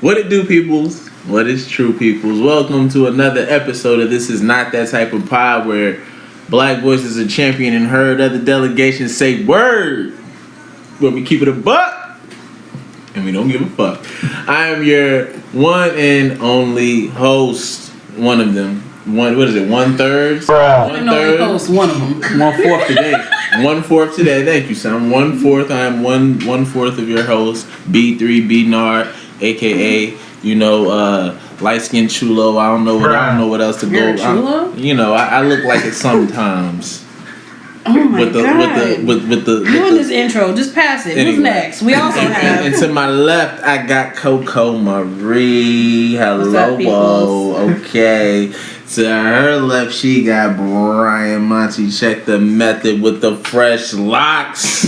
What it do, peoples? What is true, peoples? Welcome to another episode of This Is Not That Type of Pod, where black voices are championed and heard, other delegations say word, where we keep it a buck, and we don't give a fuck. I am your one and only host, one of them. What is it, 1/3? One third. Host, one of them. 1/4 today. 1/4 today. Thank you, son. 1/4. I am one fourth of your host, B3 B Nard, aka light skinned chulo. I don't know what else to You're go. a chulo? I look like it sometimes. Oh my god! With the doing this intro, just pass it. Anyway. Who's next? We also have. And to my left, I got Coco Marie. Hello, whoa. Okay. To her left, she got Brian Monty. Check the method with the fresh locks.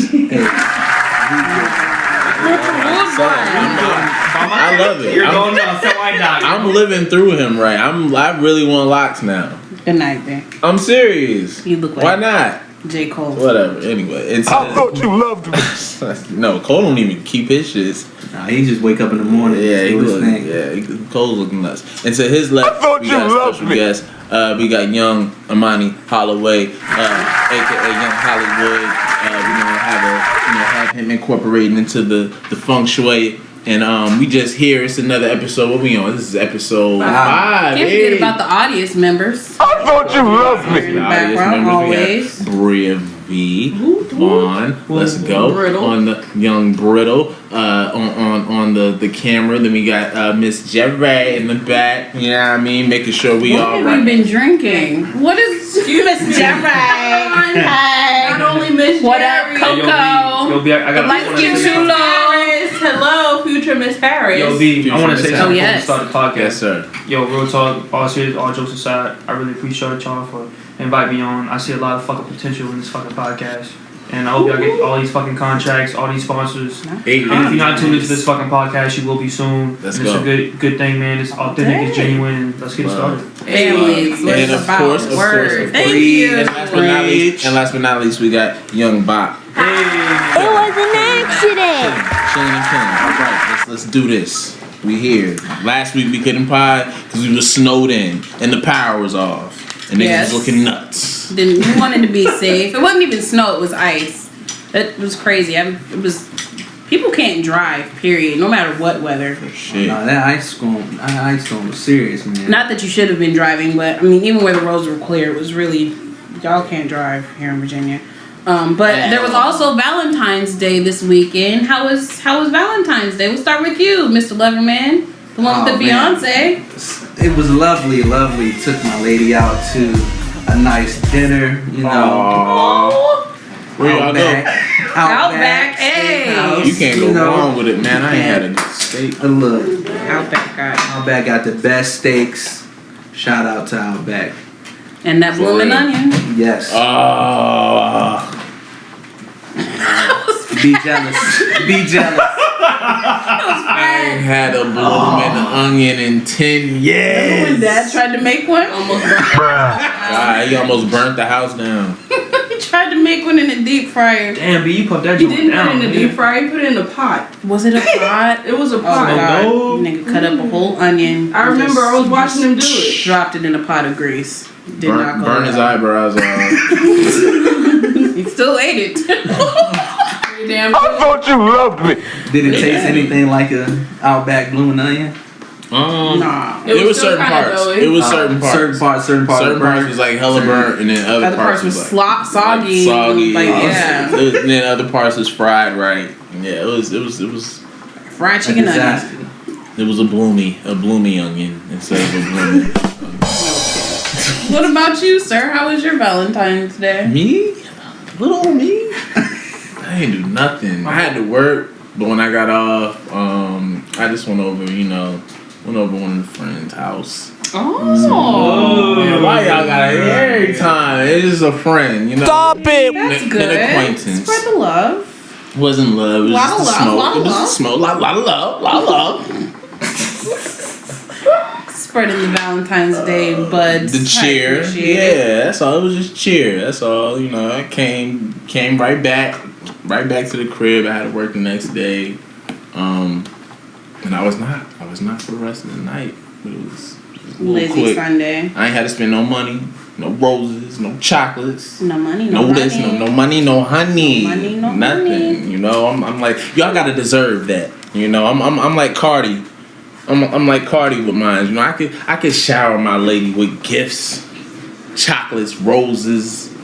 I love it. You're going down so I die. I'm living through him, right? I really want locks now. Good night, man. I'm serious. You look like. Why not? J. Cole. Whatever. Anyway, I thought you loved me. No, Cole don't even keep his shits. Nah, he just wake up in the morning. Cole's looking nuts. And to his left, we got a special guest. We got young Amani Holloway, aka Young Hollywood. We're gonna have him incorporated into the feng shui. And we just here. It's another episode. What we on? This is episode 5. Can't forget about the audience members. I thought you loved me. In the background, always. Bria V. Vaughn. Let's go. Brittle. On the young Brittle. On the camera. Then we got Miss Jerry in the back. You know what I mean? Making sure we all right. What have you been drinking? What is Miss Jerry? Hi. Not only Miss What Jerry. up, Coco? Yo, B, I got Light skin chulo. Hello, future Miss Harris. Yo, B, I want to say something before we start the podcast. Yes, sir. Yo, real talk, all serious, all jokes aside, I really appreciate y'all for inviting me on. I see a lot of fucking potential in this fucking podcast. And I hope y'all get all these fucking contracts, all these sponsors. And if you're not tuned into this fucking podcast, you will be soon. Let's and go. It's a good thing, man. It's authentic, it's genuine, and let's get started. Families. And of course, Thank you. And last but not least, we got Young Bop. It was an accident. Chilling and killing. All right, let's do this. We here. Last week we couldn't pod because we was snowed in and the power was off and niggas was looking nuts. Then we wanted to be safe. It wasn't even snow. It was ice. It was crazy. People can't drive. Period. No matter what weather. Shit. Nah, that ice storm was serious, man. Not that you should have been driving, but I mean, even where the roads were clear, it was really y'all can't drive here in Virginia. But there was also Valentine's Day this weekend. How was Valentine's Day? We'll start with you, Mr. Loverman, the one with the fiance. It was lovely. Took my lady out to a nice dinner. Where y'all go? Outback, hey. You can't go wrong with it, man. I ain't had a steak. Look, Outback got the best steaks. Shout out to Outback. and that blooming onion. Yes. Be jealous. I ain't had a blooming onion in 10 years. When Dad tried to make one, God, he almost burnt the house down. he tried to make one in a deep fryer. Damn, B, you put that He joint didn't down, put it in the man. deep fryer, he put it in a pot. Was it a pot? It was a Oh pot. God! no. Nigga cut up a whole onion. I remember I was watching him do it. Dropped it in a pot of grease. Did not go Burn his well. eyebrows off. He still ate it. Pretty damn I good. thought you loved me. Did it taste anything like a Outback blooming onion? Nah. It was still certain kinda parts. doughy. It was certain parts. Certain parts. Certain parts was like hella burnt, and then other Other parts was like soggy. soggy. Like, yeah. And then other parts was fried right. Yeah, it was Fried chicken onion. Disaster. a bloomy onion instead of a blooming. What about you, sir? How was your Valentine's Day? Me? Little me? I didn't do nothing. I had to work, but when I got off, I just went over one of the friend's house. Oh. Man, why y'all got it every time? It's just a friend, Stop it! That's An good. acquaintance. Spread the love. Wasn't love. It was Lot just of the love, smoke. lot of It was love. the smoke. Lot of love. Spreading the Valentine's Day buds. The cheer. I appreciate it. Yeah, that's all. It was just cheer. That's all. I came right back to the crib. I had to work the next day. And I was not for the rest of the night. But it was a little Lazy quick. Sunday. I ain't had to spend no money, no roses, no chocolates. No money, No this, no money, no honey. No money, no nothing. honey. You know, I'm like, y'all gotta deserve that. You know, I'm like Cardi. I'm like Cardi with mine. You know, I could shower my lady with gifts, chocolates, roses,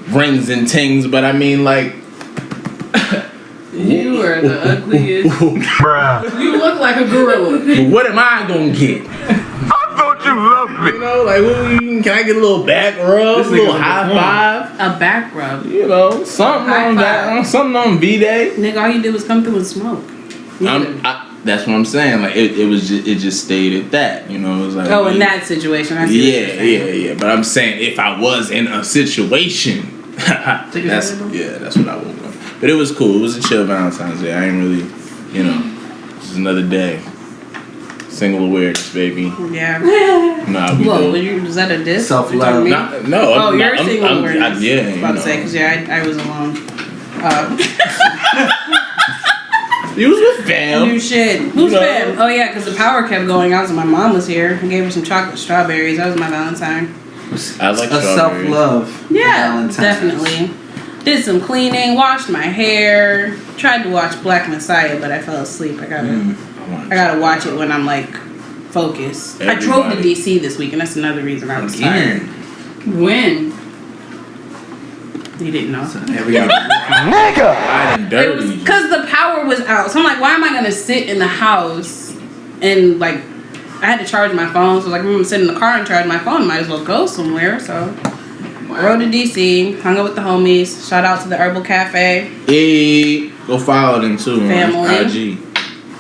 rings and things, but I mean like You are the ugliest. You look like a gorilla. what am I gonna get? I thought you loved me. You know, like can I get a little back rub, a little high five? A back rub. You know, something High on five. that, something on V-Day. Nigga, all you did was come through and smoke. That's what I'm saying. Like it just stayed at that. You know, it was like In that situation, I see. yeah. But I'm saying if I was in a situation, that's what I would want. But it was cool. It was a chill Valentine's Day. I ain't really, you know, just another day. Single awareness, baby. Yeah. Nah, we Whoa, do. was that a diss? Self-love. No. You're single awareness. Yeah, I was about to say, because I was alone. You was with fam. New shit. Who's know. fam? Oh yeah, because the power kept going out, so my mom was here. I gave her some chocolate strawberries. That was my Valentine. I like a strawberries. self-love. Yeah, Valentine's. definitely. Did some cleaning, washed my hair, tried to watch Black Messiah, but I fell asleep. I gotta watch it when I'm like focused. I drove to DC this week, and that's another reason I was tired. When? You didn't know. Nigga! I done It was dirty. because the power was out. So I'm like, why am I gonna sit in the house and like I had to charge my phone, so like I'm gonna sit in the car and charge my phone. Might as well go somewhere. So rode to DC, hung out with the homies. Shout out to the Herbal Cafe. Hey, go follow them too on Family. IG.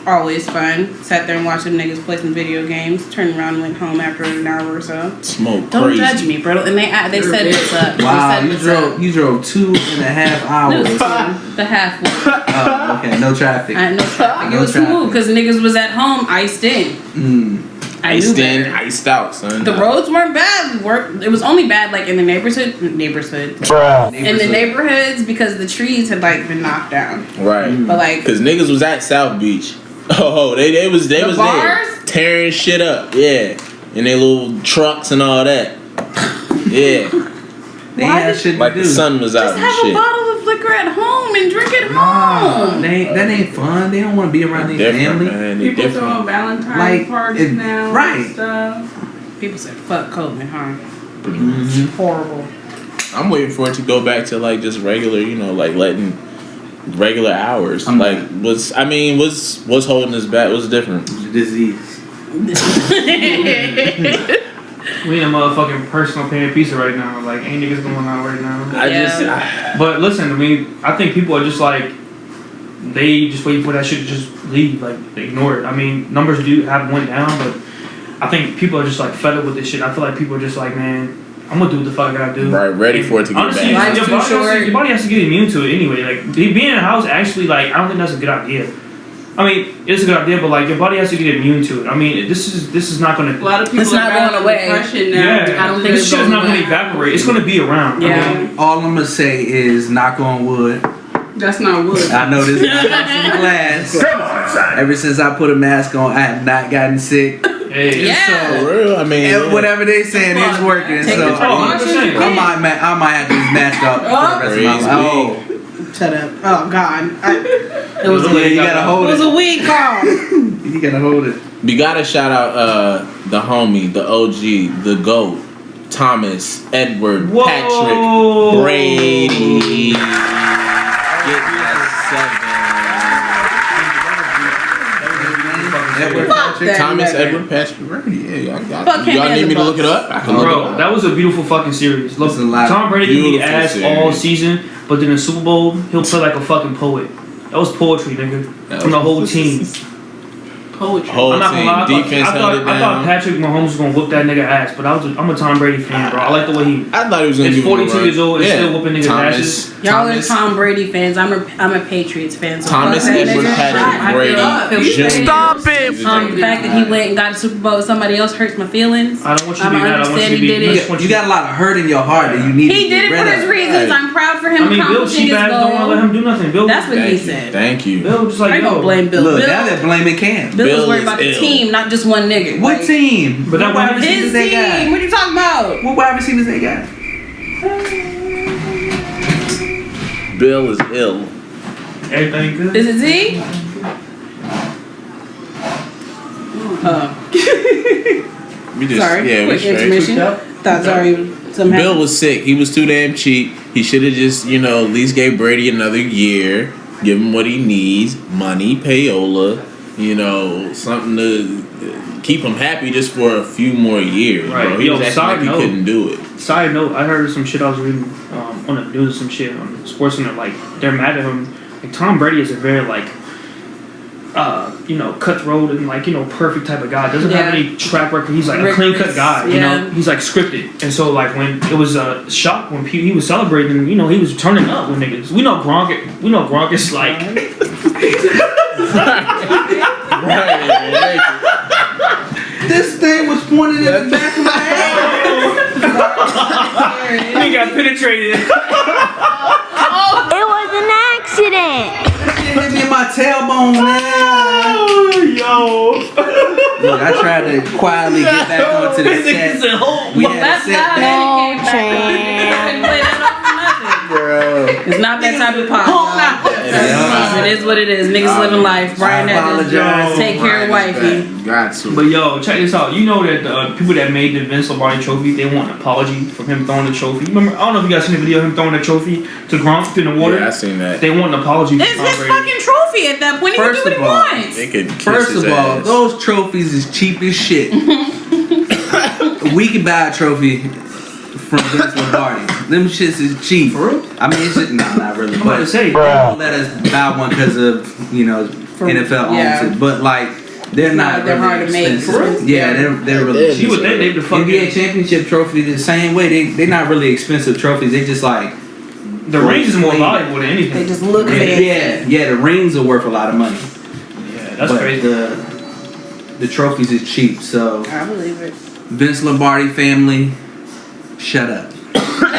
Always fun. Sat there and watched them niggas play some video games. Turned around and went home after an hour or so. Smoke Don't crazy. judge me, bro. And they said what's up. Wow, They said what's up. you drove 2.5 hours. The halfway. Oh, okay, no traffic. I had no traffic. It No was traffic. smooth because niggas was at home iced in. I knew Iced in, better. iced out, son. The roads weren't bad. It was only bad like in the neighborhood. In the neighborhoods because the trees had like been knocked down. Right. But like Cause niggas was at South Beach. Oh, they was bars? there tearing shit up. Yeah, in their little trucks and all that. Yeah, They had shit to like do. the sun was out just and have shit. a bottle of liquor at home and drink it Nah, home. that ain't fun. They don't want to be around their Different, family. man. They People throwing different. Valentine's Like, parties now. right. And stuff. People said fuck COVID, huh? Mhm. Horrible. I'm waiting for it to go back to like just regular, you know, like letting regular hours. Like what's holding us back? What's different? The disease. We in a motherfucking personal pain pizza right now. Like, ain't niggas going out right now. But listen, I mean, I think people are just like, they just waiting for that shit to just leave. Like, they ignore it. I mean, numbers have went down, but I think people are just like fed up with this shit. I feel like people are just like, man, I'm gonna do what the fuck I gotta do. Right, ready for it to get Honestly, back. your body has to get immune to it anyway. Like, being in a house actually, like, I don't think that's a good idea. I mean, it's a good idea, but like your body has to get immune to it. I mean, this is not gonna. A lot of people It's not are going away. depression now. Yeah, I don't think this it's shit is going not gonna away. evaporate. It's gonna be around. Yeah. I mean, All I'm gonna say is knock on wood. That's not wood. I know this is from glass. Come on, son. Ever since I put a mask on, I have not gotten sick. hey, Yeah. For real, I mean, And whatever they saying is working. Take So the precautions. I might have this mask up for the rest of my life. Crazy. Shut up. Oh God. It was Yeah, you gotta hold It was it. a weed call. You gotta hold it. We gotta shout out the homie, the OG, the GOAT, Thomas, Edward, Whoa. Patrick, Brady. Get that Edward Fuck Patrick. that. Thomas, nigga. Edward, Patrick, Brady. Yeah, Fuck him y'all and need the me to look it Bucks. up? I can look it bro, up. that was a beautiful fucking series. Look, It's a lot. Tom Brady can be Beautiful ass series. all season, but then in the Super Bowl he'll play like a fucking poet. That was poetry, nigga, from the whole team. Poetry. Whole I'm not gonna lie. team, defense held it I thought down. Patrick Mahomes was gonna whoop that nigga ass, but I'm a Tom Brady fan, bro. I like the way he. I thought he was gonna He's give him a 42 run. years old and still whooping niggas' asses. Y'all are Tom Brady fans. I'm a Patriots fan. So Thomas fuck that Edward nigga. Patrick I Brady. feel Jr. Stop it! the fact that he went and got a Super Bowl with somebody else hurts my feelings. I don't want you to I be mad. I want understand you to he be. did I it. just want You got a lot of hurt in your heart that you need He to did get it rid for of. his reasons. Right. I'm proud for him I mean, Bill accomplishing his Cheapaz don't want to let goal. him do nothing. Bill, That's what he Thank you. said. Thank you. Bill just I like ain't gonna yo. blame Bill. Look, Bill, now they're blaming Cam. Bill Bill was worried is about the ill. team, not just one nigga. What Like, team? But that what wide one- receivers his they team. got? What are you talking about? What wide receivers they got? Bill is ill. Everything good? Is it Z? We just Sorry, yeah, we quick straight. intermission. Thought sorry. Something Bill was sick. He was too damn cheap. He should have just, at least gave Brady another year. Give him what he needs. Money, payola. Something to keep him happy just for a few more years, Right. bro. He Yo, was acting side like he note. couldn't do it. Side note, I heard some shit I was reading on the news, some shit on SportsCenter. Like, they're mad at him. Like, Tom Brady is a very, cutthroat and, perfect type of guy. Doesn't have any track record. He's, like, a clean-cut guy, Yeah. He's, like, scripted. And so, like, when it was a shock when he was celebrating, he was turning up with niggas. We know Gronk is, like... Right. This thing was pointed at the back of my head. He got penetrated. It was an accident. Shit hit me in my tailbone, man. Yo. Look, I tried to quietly get back onto the set. We had a That's set not back. how they came back. It's not that type of pod. Yeah. It is what it is. Niggas living life. Brian had to apologize. take care of wifey. Got to. But yo, check this out. You know that the people that made the Vince Lombardi trophy, they want an apology from him throwing the trophy. Remember, I don't know if you guys seen the video of him throwing the trophy to Gronk in the water. Yeah, I seen that. They want an apology from It's Tom his Brady. fucking trophy at that point. He can do First what he of all, wants. They could kiss First his of all, ass. those trophies is cheap as shit. We can buy a trophy from Vince Lombardi. Them shits is cheap. For real? I mean, it's just, no, not really. I'm about to But say, they won't let us buy one because of, NFL yeah. owns it. But, like, they're not They're really hard to make. expensive. For real? Yeah, they're really she cheap. would think they the fucking NBA championship trophy the same way. They're not really expensive trophies. They just like the rings is more valuable than anything. They just look fancy. yeah. The rings are worth a lot of money. Yeah, that's but crazy. The trophies is cheap. So I believe it. Vince Lombardi family, shut up.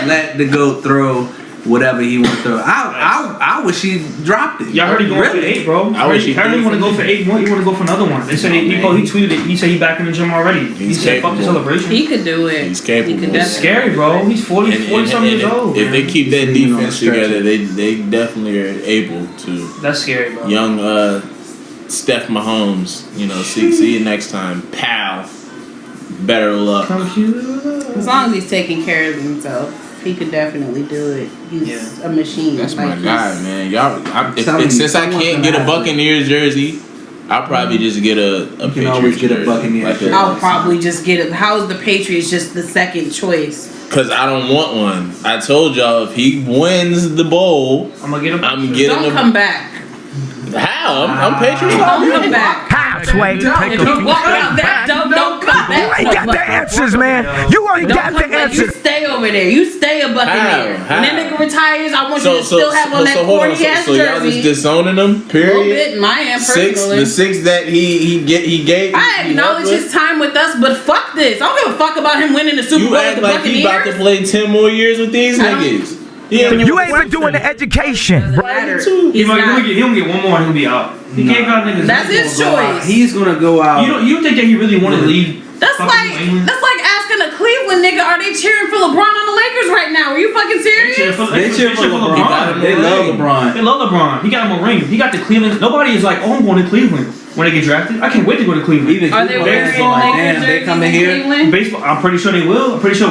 Let the GOAT throw whatever he want to throw. I wish he dropped it. Y'all heard he going for 8, bro. I wish he heard he did want to for go for 8 more. He want to go for another one. They said he tweeted it. He said he back in the gym already. He He's said fuck the capable. celebration. He could do it. He's capable. He could That's definitely. scary, bro. He's 40 something years old. If they keep that He's on defense the stretcher. together, they definitely are able to. That's scary, bro. Young Steph Mahomes, see you next time, pal. Better luck. As long as he's taking care of himself, he could definitely do it. He's a machine. That's Like, my he's- guy, man. Y'all, telling you, since I someone's can't gonna get a have to. Buccaneers jersey, I'll probably just get a You can Patriots always get a jersey. Buccaneers jersey. I'll probably just get it. How is the Patriots just the second choice? Cause I don't want one. I told y'all if he wins the bowl, I'm gonna get him. I'm getting Don't him. come back. How? I'm Patriots. Don't come back. Halfway, If you walk out that door, don't come back. You ain't got the answers, man. You ain't Don't got come the back. You answers. stay over there. You stay a Buccaneer. How? When that nigga retires, I want you to still have on that hold on. corny ass So y'all just jersey. disowning him? A little Period. bit, my end The personally. six that he gave. I acknowledge his time with us, but fuck this. I don't give a fuck about him winning the Super You Bowl with act the like he about to Buccaneers. play 10 more years with these I don't- niggas. Yeah, You ain't been doing the education. Doesn't matter. He He's might not. he'll get one more and he'll be out. He Nah. gave out niggas. That's his Go out. choice. He's gonna go out. You don't think that he really wanted to leave? That's fucking like New England? asking a Cleveland nigga, are they cheering for LeBron on the Lakers right now? Are you fucking They cheer serious? for They cheer for LeBron. They love LeBron. They love LeBron. He got him a ring. He got the Cleveland. Nobody is like, oh, I'm going to Cleveland when they get drafted. I can't wait to go to Cleveland. Even Are they Cleveland wearing fans are like, Lakers damn, they jerseys coming in here. Cleveland? Baseball. I'm pretty sure they will. I'm pretty sure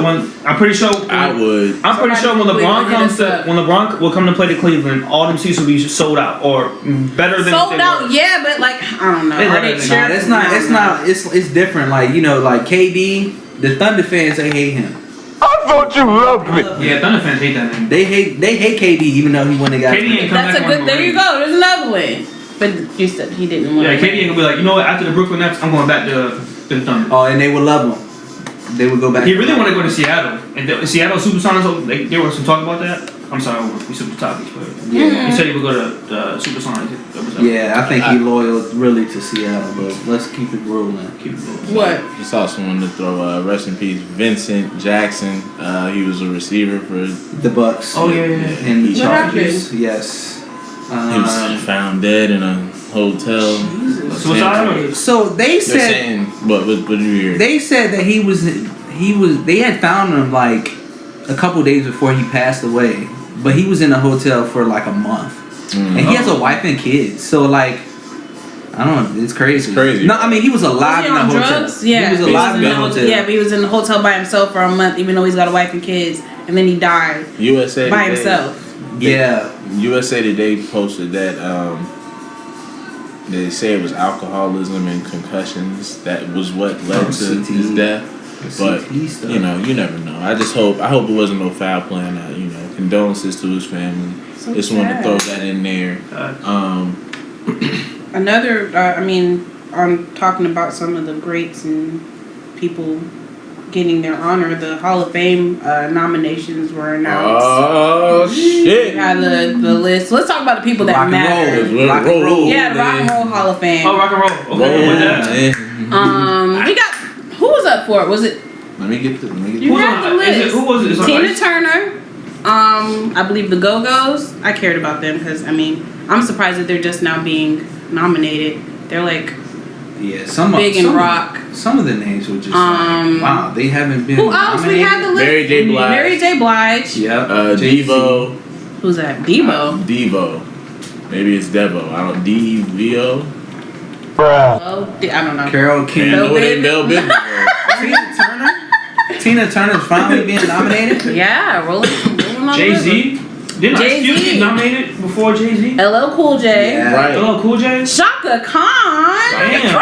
when I would. I'm pretty sure when Somebody LeBron hit comes us to up. when LeBron will come to play to Cleveland, all them seats will be sold out or better than Sold they out, were. yeah, but like I don't know. They Are love they that nigga. cheering? Nah, it's not. It's not. It's different. Like like KD, the Thunder fans, they hate him. I thought you loved me. Yeah, Thunder fans hate that nigga. They hate KD even though he won the guy. KD ain't come That's a back good. on There you go. There's another one. But you said he didn't want. Yeah, KD ain't gonna be like, you know what? After the Brooklyn Nets, I'm going back to the Thunder. Oh, and they would love him. They would go back. He really want to go to Seattle, and the Seattle Supersonics. There was some talk about that. I'm sorry, we switched topics, but Yeah. he said he would go to the Supersonics. Yeah, I think he loyal really to Seattle, but let's keep it rolling. Keep it going. What? Just saw someone to throw rest in peace, Vincent Jackson. He was a receiver for. The Bucks. Oh yeah. And the What Chargers. Yes. He was found dead in a hotel. Suicide? So they They're said. saying, what did you hear? They said that he was. They had found him like a couple days before he passed away, but he was in a hotel for like a month, and he has a wife and kids. So like, I don't know. It's crazy. It's crazy. No, I mean he was alive in the on hotel. drugs? Yeah, he was alive in the hotel. Yeah, but he was in the hotel by himself for a month, even though he's got a wife and kids, and then he died USA by Today, himself. Yeah. USA Today posted that they say it was alcoholism and concussions that was what led to his death. But you know, you never know. I hope it wasn't no foul play. You know, condolences to his family. So Just want to throw that in there. Another, on talking about some of the greats and people getting their honor, the Hall of Fame nominations were announced. Oh shit! We had the list. Let's talk about the people that matter. Rock and roll. Yeah, the Rock and Roll Hall of Fame. Oh, Rock and Roll. Okay, with that. We got, who was up for it? Was it? Let me get You Who's had the on- is it- list. who was it? Is it Tina Ice? Turner. I believe the Go-Go's. I cared about them because I'm surprised that they're just now being nominated. They're like big in rock. Some of the names were just like, wow, they haven't been. Who else? We had the list. Mary J. Blige. Mary J. Blige. Yep. Devo. Who's that? Devo. Devo. Maybe it's Devo. I don't. D-E-V-O. Oh, I don't know. Carol King. I know it ain't Bell Big. Tina Turner's finally being nominated. Yeah, rolling on Jay-Z? Didn't Ice Cube Jay-Z. get nominated before Jay-Z? LL Cool J. Yeah. Right. LL Cool J? Shaka Khan. Damn.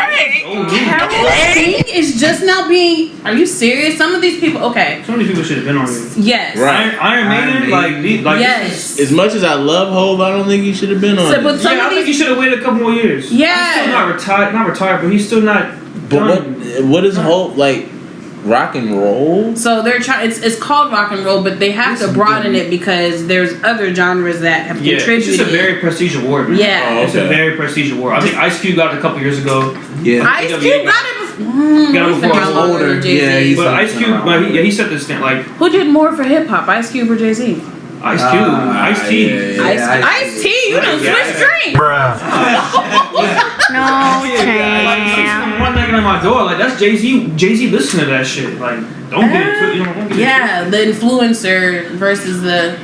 Oh, Carol King is just now being. Are you serious? Some of these people. Okay. so many people should have been on here. Yes. Right. Iron Maiden, like Yes. As much as I love Hov, I don't think he should have been on So, it. but some Yeah, I of think he these. should have waited a couple more years. Yeah. He's still not retired, but he's still not. But what is Hov like? Rock and roll? So they're trying. It's called rock and roll, but they have to broaden it because there's other genres that have Yeah, it's contributed. just a very prestigious award, man. Yeah. Oh, It's a very prestigious award. I think Ice Cube got it a couple years ago. Yeah. Ice Cube got it before. Got it He's been before. around longer than Jay-Z. Yeah, he's But Ice Cube, he set the stand. Like Who did more for hip hop, Ice Cube or Jay-Z? Ice Cube, Ice T. yeah. Ice T, you done switched drinks. No chance. One knocking on my door, like that's Jay-Z. Jay-Z listen to that shit. Like don't get it. Don't get it. Yeah, the influencer versus the.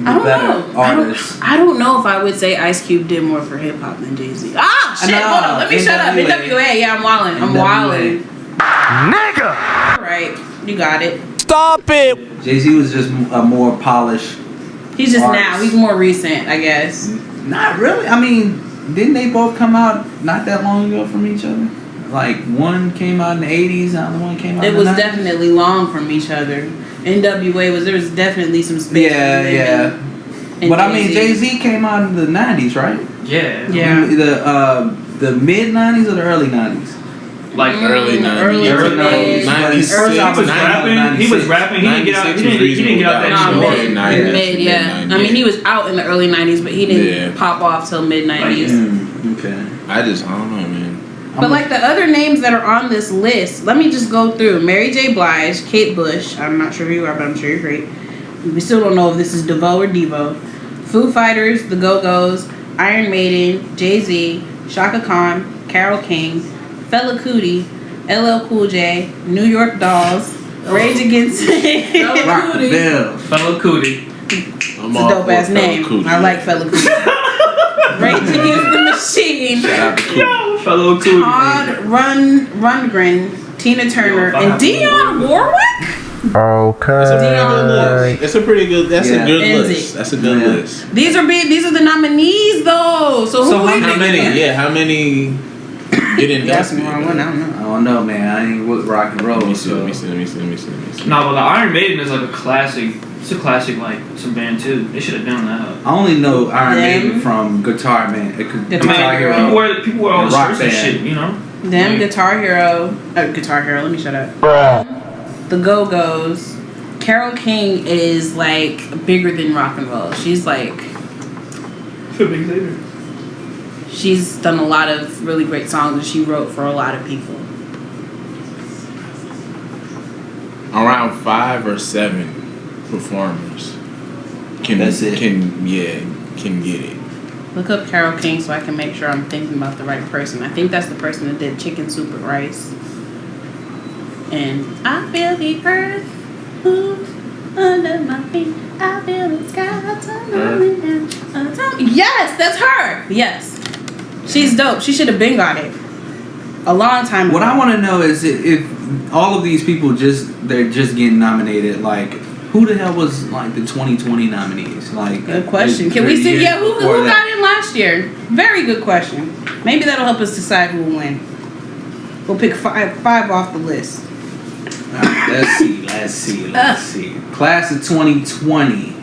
I don't better know. artists. I don't know if I would say Ice Cube did more for hip hop than Jay-Z. Ah, shit! No, Hold on, let me shut up. NWA, yeah, I'm wildin'. I'm wildin'. Nigga! All right, you got it. Stop it! Jay-Z was just a more polished. He's just Artist. now. He's more recent, I guess. Not really. I mean, didn't they both come out not that long ago from each other? Like one came out in the 80s, the other one came out It in was the 90s? definitely long from each other. NWA there was definitely some space. Yeah, between yeah. them and But I mean, Jay-Z came out in the 90s, right? Yeah. Yeah. The mid 90s or the early 90s? Like Early 90s. Early to Early mid. 96. First He was rapping. He was rapping. He didn't get out. He didn't get out that Nah, shit. mid, Nah, mid, yeah. I mean, he was out in the early 90s, but he didn't Yeah. pop off till mid 90s. Okay. I don't know, man. But like the other names that are on this list, let me just go through. Mary J. Blige, Kate Bush. I'm not sure who you are, but I'm sure you're great. We still don't know if this is DeVoe or Devo. Foo Fighters, The Go-Go's, Iron Maiden, Jay-Z, Shaka Khan, Carole King, Fela Kuti, LL Cool J, New York Dolls, Rage Against Rock the Bell. Fellow Cootie. It's a dope ass name. I like Fela Kuti. Rage Against the Machine, Fellow Cootie. Todd Rundgren, Tina Turner, and Dionne Warwick. Okay. It's a pretty good. That's Yeah. a good Is list. it? That's a good Yeah. list. These are the nominees though. So who So are How many? Yeah, how many get in? That's the wrong one. I don't know. I don't know, man. I ain't with rock and roll. Let me see. So. Let me see. No, but the Iron Maiden is like a classic. It's a classic, like some band too. They should have done that. I only know Iron Them. Maiden from Guitar Man. Guitar Guitar Hero. People wear all the Rock shirts and band. shit, you know. Them, Guitar Hero. Guitar Hero. Let me shut up. The Go-Go's. Carole King is like bigger than rock and roll. She's like. She's done a lot of really great songs and she wrote for a lot of people. Around 5 or 7 performers can That's it. can get it. Look up Carole King so I can make sure I'm thinking about the right person. I think that's the person that did Chicken Soup with Rice. And I feel the earth move under my feet. I feel the sky tumbling down. Yes, that's her. Yes. She's dope. She should have been got it a long time ago. What I want to know is if all of these people they're just getting nominated, like who the hell was like the 2020 nominees? Like, good question. Can we see? Yeah, who got in last year? Very good question. Maybe that'll help us decide who will win. We'll pick five off the list. All right, let's see. Class of 2020.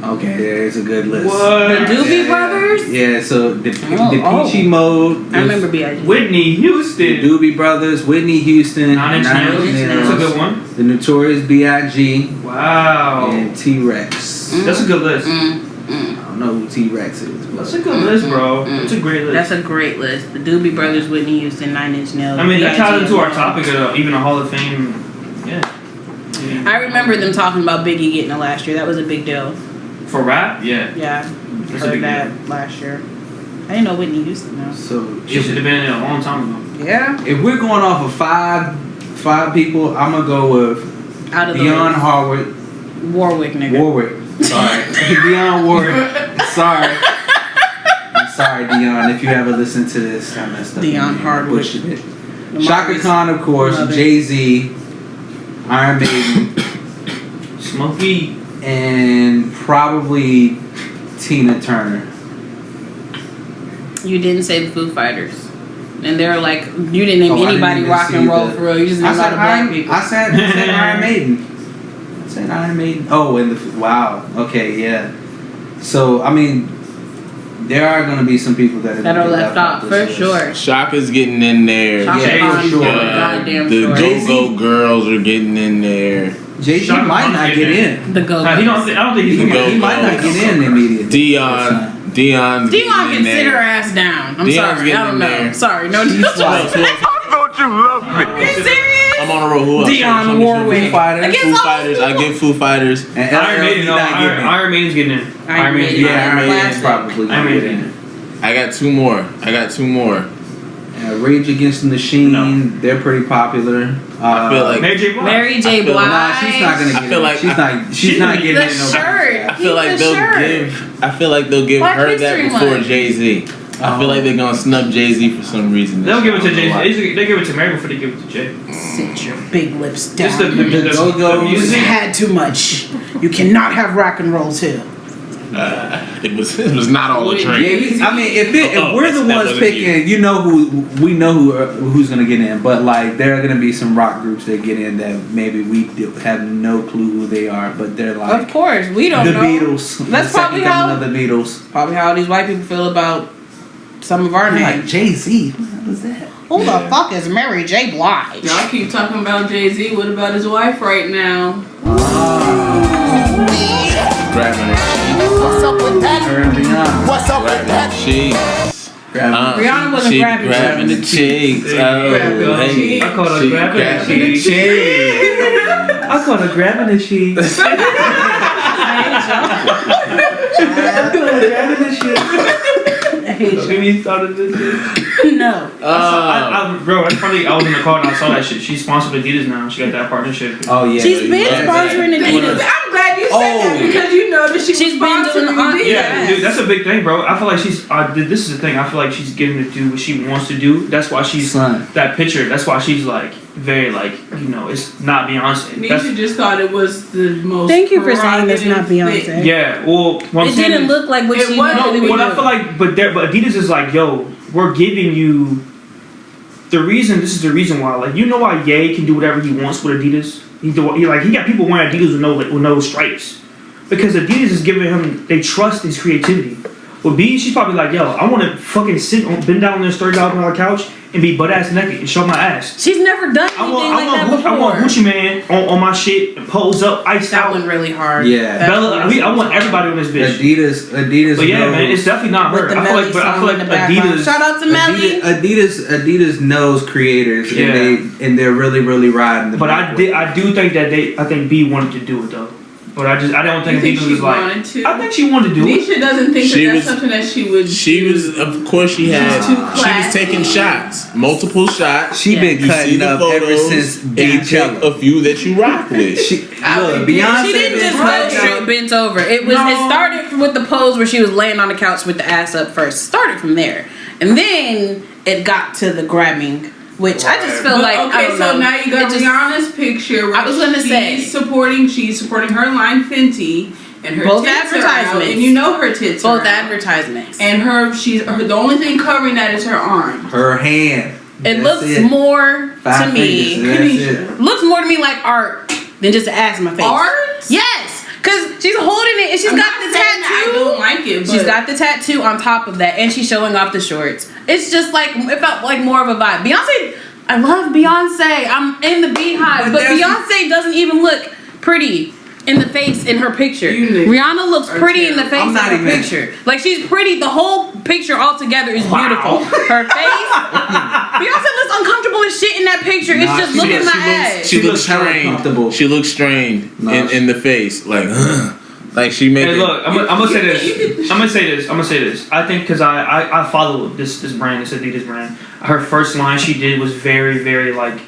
Okay, there's a good list. What? The Doobie Brothers? Yeah, so the Peachy Mode. I remember B.I.G. Whitney Houston. The Doobie Brothers, Whitney Houston. Nine Inch Nails. That's a good one. The Notorious B.I.G. Wow. And T-Rex. That's a good list. I don't know who T-Rex is. But that's a good list, bro. That's a great list. That's a great list. The Doobie Brothers, Whitney Houston, 9 Inch Nails. I mean, that ties into our topic of even a Hall of Fame. Yeah. I remember them talking about Biggie getting it last year. That was a big deal. For rap? Yeah. Yeah. That's heard that last year. I didn't know Whitney Houston though. So she should have been in a long time ago. Yeah. If we're going off of five people, I'm gonna go with Dionne Warwick, nigga. Warwick. Sorry. Dionne Warwick. Sorry. I'm sorry, Dionne, if you ever listen to this. I messed up. Dionne Hardwick. Shaka Khan, of course. Jay-Z. Iron Maiden. Smokey. And probably Tina Turner. You didn't say the Foo Fighters. And they're like, you didn't name anybody rock and roll for real. You just named a lot of black people. I said Iron Maiden. I said Iron Maiden. Oh, and wow. Okay, yeah. So, I mean, there are going to be some people that are left off, for sure. Shaka's getting in there. Yeah, for sure. The Go-Go Girls are getting in there. Jay-Z might not get in. The Go-Go. I don't think he might not get in immediately. Dionne can sit her ass down. I'm sorry. I don't know. Sorry. No, Don't you love me? Are you serious? I'm on a roll. Who else? Dionne Warwick. Foo Fighters. I get Foo Fighters. And Iron Maiden's getting in. Iron Maiden's probably Iron Maiden. I got two more. Rage Against the Machine, they're pretty popular. I feel like Mary J. Blige. Mary J. Blige. Nah, she's not gonna get I feel like she's not getting the in. shirt. I feel like they'll give Black her History that before Month. Jay-Z. I feel like they're gonna snub Jay-Z for some reason. They'll give it to Jay-Z. They give it to Mary before they give it to Jay. Sit your big lips down. Just the Go-Go music. had too much. You cannot have rock and roll too. It was not all a train. Yeah, I mean, if we're the ones picking, we know who's gonna get in. But like, there are gonna be some rock groups that get in that maybe we have no clue who they are, but they're like, Of course, we don't the know. Beatles. That's probably how the Beatles. Probably how these white people feel about some of our names. Like Jay-Z. Who the hell is that? Who the fuck is Mary J. Blige? Y'all keep talking about Jay-Z. What about his wife right now? Grabbing her What's up with that? What's up with cheeks. that? Cheeks. Rihanna wasn't She grabbing grabbing the cheeks. Oh, hey. I call her She grabbing the cheeks. I call her grabbing the cheeks. I call her grabbing the cheeks. Maybe you thought of this shit? No. Bro, it's funny. I was in the car and I saw that shit. She's sponsored Adidas now. She got that partnership. Oh yeah. She's been sponsoring Adidas. I'm glad you said that because you know that she's been sponsoring doing all- Adidas. Yeah, dude, that's a big thing, bro. I feel like she's. This is the thing. I feel like she's getting to do what she wants to do. That's why she's that picture. That's why she's like very like it's not Beyonce. Nisha just thought it was the most. Thank you for saying that's not prerogative Beyonce. thing. Yeah, well, what I'm It saying didn't is- look like what It she wasn't. normally would What I do. feel like, but Adidas is like, yo, we're giving you the reason. This is the reason why. Like, you know why Ye can do whatever he wants with Adidas. He got people wearing Adidas with no stripes because Adidas is giving him. They trust his creativity. With B, she's probably like, yo, I want to fucking bend down on this $30 on the couch and be butt ass naked and show my ass. She's never done anything like that before. I want Gucci Man on my shit and pose up, iced That out. went really hard. Yeah. Bella, I want everybody on this bitch. Adidas. But yeah, knows, man, it's definitely not her. With the I feel like Adidas. Shout out to Melly. Adidas knows creators, and they're really riding the. But I do think that I think B wanted to do it though. But I don't think You think Nisha she was like. wanted to? I think she wanted to do it. Nisha doesn't think She that that's was- something that she would. She was, of course, she was taking shots, multiple shots. She been You see cutting the up ever photos, since and you pick Beachella. a few that you rock with. Look, Beyonce She didn't been just go cutting straight up. bent over. It started with the pose where she was laying on the couch with the ass up first. Started from there, and then it got to the grabbing, which I just feel like I Okay, don't so know. now you got It just- Rihanna's picture. Where I was gonna say she's supporting her line Fenty and her both tits are out, advertisements, and you know her tits are both out. advertisements, And the only thing covering that is her arm. Her hand. it That's looks it. more Five to me. fingers, that's it. Looks more to me like art than just an ass in my face. Art? Yes, because she's holding it and she's I'm got not the saying that I tattoo. don't like it, but She's got the tattoo on top of that, and she's showing off the shorts. It's just like it felt like more of a vibe. Beyonce, I love Beyonce. I'm in the beehive, but Beyonce doesn't even look pretty in the face in her picture. Rihanna looks pretty in the face in her picture. Like she's pretty. The whole picture altogether is beautiful. Her face. Beyonce looks uncomfortable as shit in that picture. It's just look at my ass. She looks hella strained. comfortable. She looks strained in the face, like she made. Hey, look, I'm gonna say this. I'm gonna say this. I think because I follow this brand, this Adidas brand. Her first line she did was very, very like,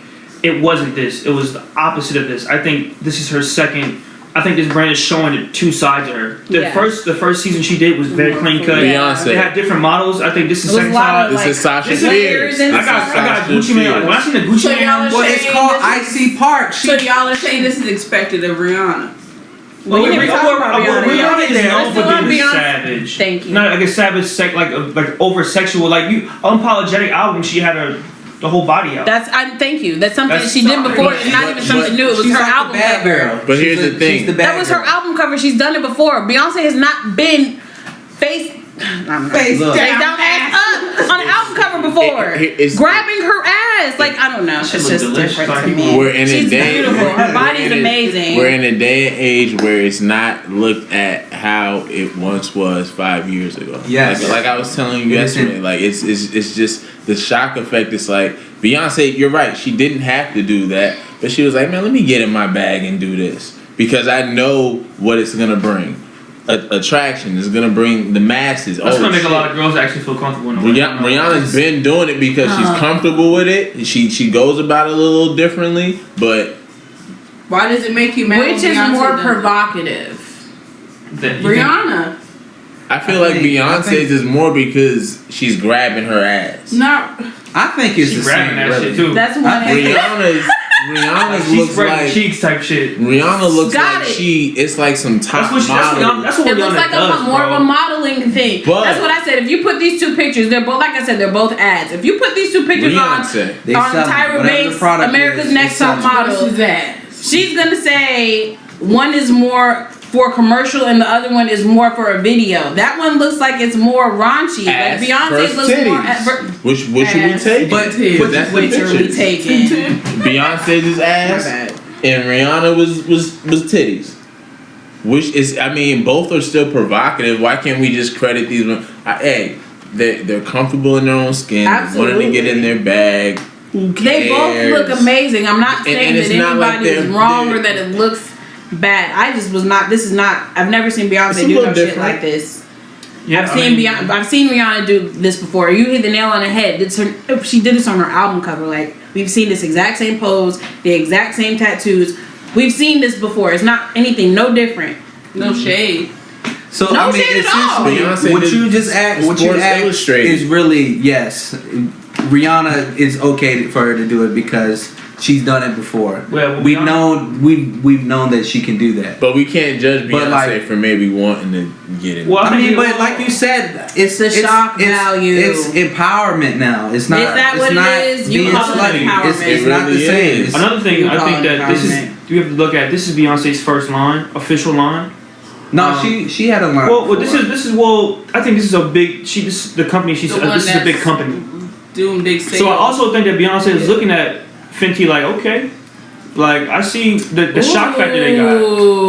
it wasn't this. It was the opposite of this. I think this is her second. I think this brand is showing the two sides of her. The first season she did was very clean cut. Beyonce. They had different models. I think this is second side. This is Sasha This Fierce. I got Gucci Man. Like, when I seen the Gucci Man, y'all are It's saying called this is- Icy Park. So y'all are saying this is expected of Rihanna. Well, you never talked about Rihanna. Rihanna is known Let's for go on being Beyonce. savage. Thank you. Not like a savage, like over sexual. Like you, unapologetic album. She had the whole body out. Thank you. That's something That's that she did sorry. before. It's not even something new. It was She's her like album the bad cover. girl. But here's the thing. She's the bad That was her girl. album cover. She's done it before. Beyonce has not been face Look. down ass up on an album cover before. It's- grabbing her ass. Like I don't know. It's Shit just look delicious. different to Like, me. We're in a She's day. beautiful. Her body's amazing. We're in a day and age where it's not looked at how it once was 5 years ago. Yes. Like I was telling you yesterday. Like it's just the shock effect. It's like Beyonce. You're right. She didn't have to do that, but she was like, man, let me get in my bag and do this because I know what it's gonna bring. Attraction is gonna bring the masses. That's gonna make shit. a lot of girls actually feel comfortable in the way. Rihanna's been doing it because she's comfortable with it. She goes about it a little differently, but Why does it make you mad? Which when is Beyonce more does it? provocative? Rihanna. I feel like Beyonce's is more because she's grabbing her ass. No. I think it's She's the grabbing same. that Really. shit too. That's one. Rihanna's She's looks spreading like cheeks type shit. Rihanna looks Got like it. it's like some top That's model. what It looks Rihanna like does, more bro. of a modeling thing. But- That's what I said. If you put these two pictures, they're both, like I said, they're both ads. If you put these two pictures Beyonce. They on sell Tyra whatever the Banks, product America's is, Next they Top sell it. Model, Versus that. she's gonna say one is more for commercial and the other one is more for a video. That one looks like it's more raunchy. Ass Like Beyonce versus looks more. titties. Which should we Ass. take? But that's the Which are we picture. taking? Beyonce's ass and Rihanna was titties. Which is, I mean, both are still provocative. Why can't we just credit these women? Hey, they're comfortable in their own skin. Absolutely. Wanting to get in their bag. Who They both cares? look amazing. I'm not saying and it's that not like anybody is they're- wrong or that it looks bad. I just was not. This is not. I've never seen It's Beyonce a do little no shit different. like this. Yeah, I've seen Rihanna do this before. You hit the nail on the head. She did this on her album cover. Like we've seen this exact same pose, the exact same tattoos. We've seen this before. It's not anything no different. No shade. So No I mean, shade at all. Beyonce what did you just asked, what you Sports asked Illustrated. is really yes. Rihanna is okay for her to do it because she's done it before. Well, we've known that she can do that. But we can't judge But, Beyonce like- for maybe wanting to get it. Well, I mean, but like you said, it's the shock value. It's empowerment now. It's not. Is that it's what it not is? You being call it slutty. empowerment. It's It not the really same. is. Another thing, You I call think it that this is. empowerment. You have to look at this is Beyonce's first line, official line. No, she had a line. Well, this before. is well. I think this is a big. The company. She's The one this is a big that's company. Doing big sales. So I also think that Beyonce is looking at Fenty like, okay, like I see the shock factor they got.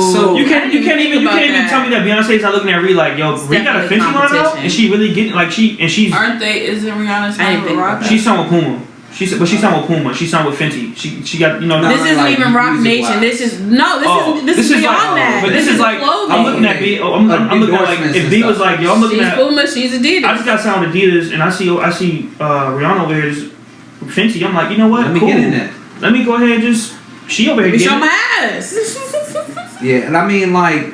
So You can't even tell me that Beyonce's not looking at Ree like, yo, Ree got a definitely Fenty line out, competition. and she really getting like she's Aren't they? Isn't Rihanna's I didn't think rock? about she's on with Puma. She's signed with Puma. She signed with Fenty. She got This isn't like even Rock music Nation. wise. This is beyond that. But this is like clothing. I'm looking at B. I'm looking at like if B was like yo, I'm looking She's at Puma. She's Adidas. I just got signed with Adidas and I see Rihanna over here is Fenty. I'm like, you know what? Let me get in there. Let me go ahead and just she over here. Show my ass. Yeah, and I mean like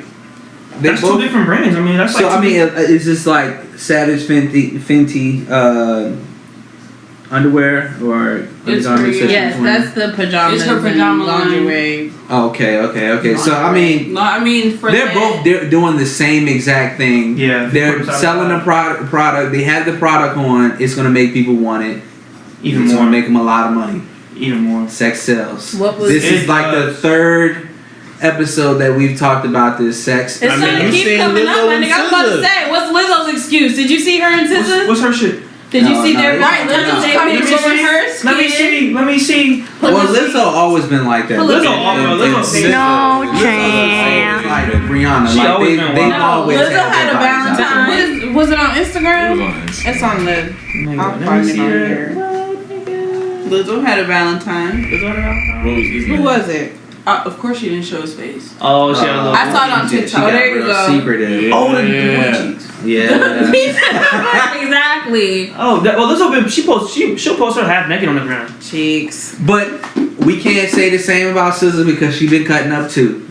that's both 2 different brands. I mean that's like so. I mean, it's just like Savage Fenty underwear or undergarments. Yes, that's the pajamas. It's her pajama lingerie. Okay. So I mean, for they're both doing the same exact thing. Yeah, they're selling a product. They have the product on. It's gonna make people want it. Even it's more. gonna make them a lot of money. Even more. Sex sells. This is like the 3rd episode that we've talked about this sex. It's gonna keep coming up, my nigga. I was about to say, what's Lizzo's excuse? Did you see her and SZA? What's her shit? Did you see their Right, Lizzo's coming from her skin. Let me see. Well, Lizzo always been like that. Lizzo No chance. Like Rihanna, she like always they been always Lizzo had a Valentine. Was it on Instagram? It's on the. I'll find it on here. Lizzo had a Valentine. Who was it? Of course, she didn't show his face. Oh, she had a little. I saw it on TikTok. Oh, There you go. Secretive. Oh, the cheeks. Yeah. Exactly. Oh, she'll post her half naked on the ground. Cheeks. But we can't say the same about SZA because she been cutting up too.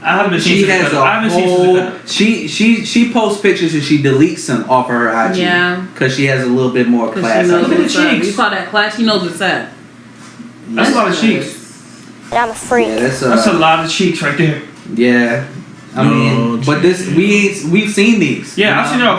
I haven't seen. She has a whole. She posts pictures and she deletes them off of her IG. Yeah. Because she has a little bit more class. Look at the cheeks. You call that class? She knows what's up. That's a lot of cheeks. I'm a freak. Yeah, That's a lot of cheeks right there. Yeah. I mean, but we've seen these. Yeah, I've seen her.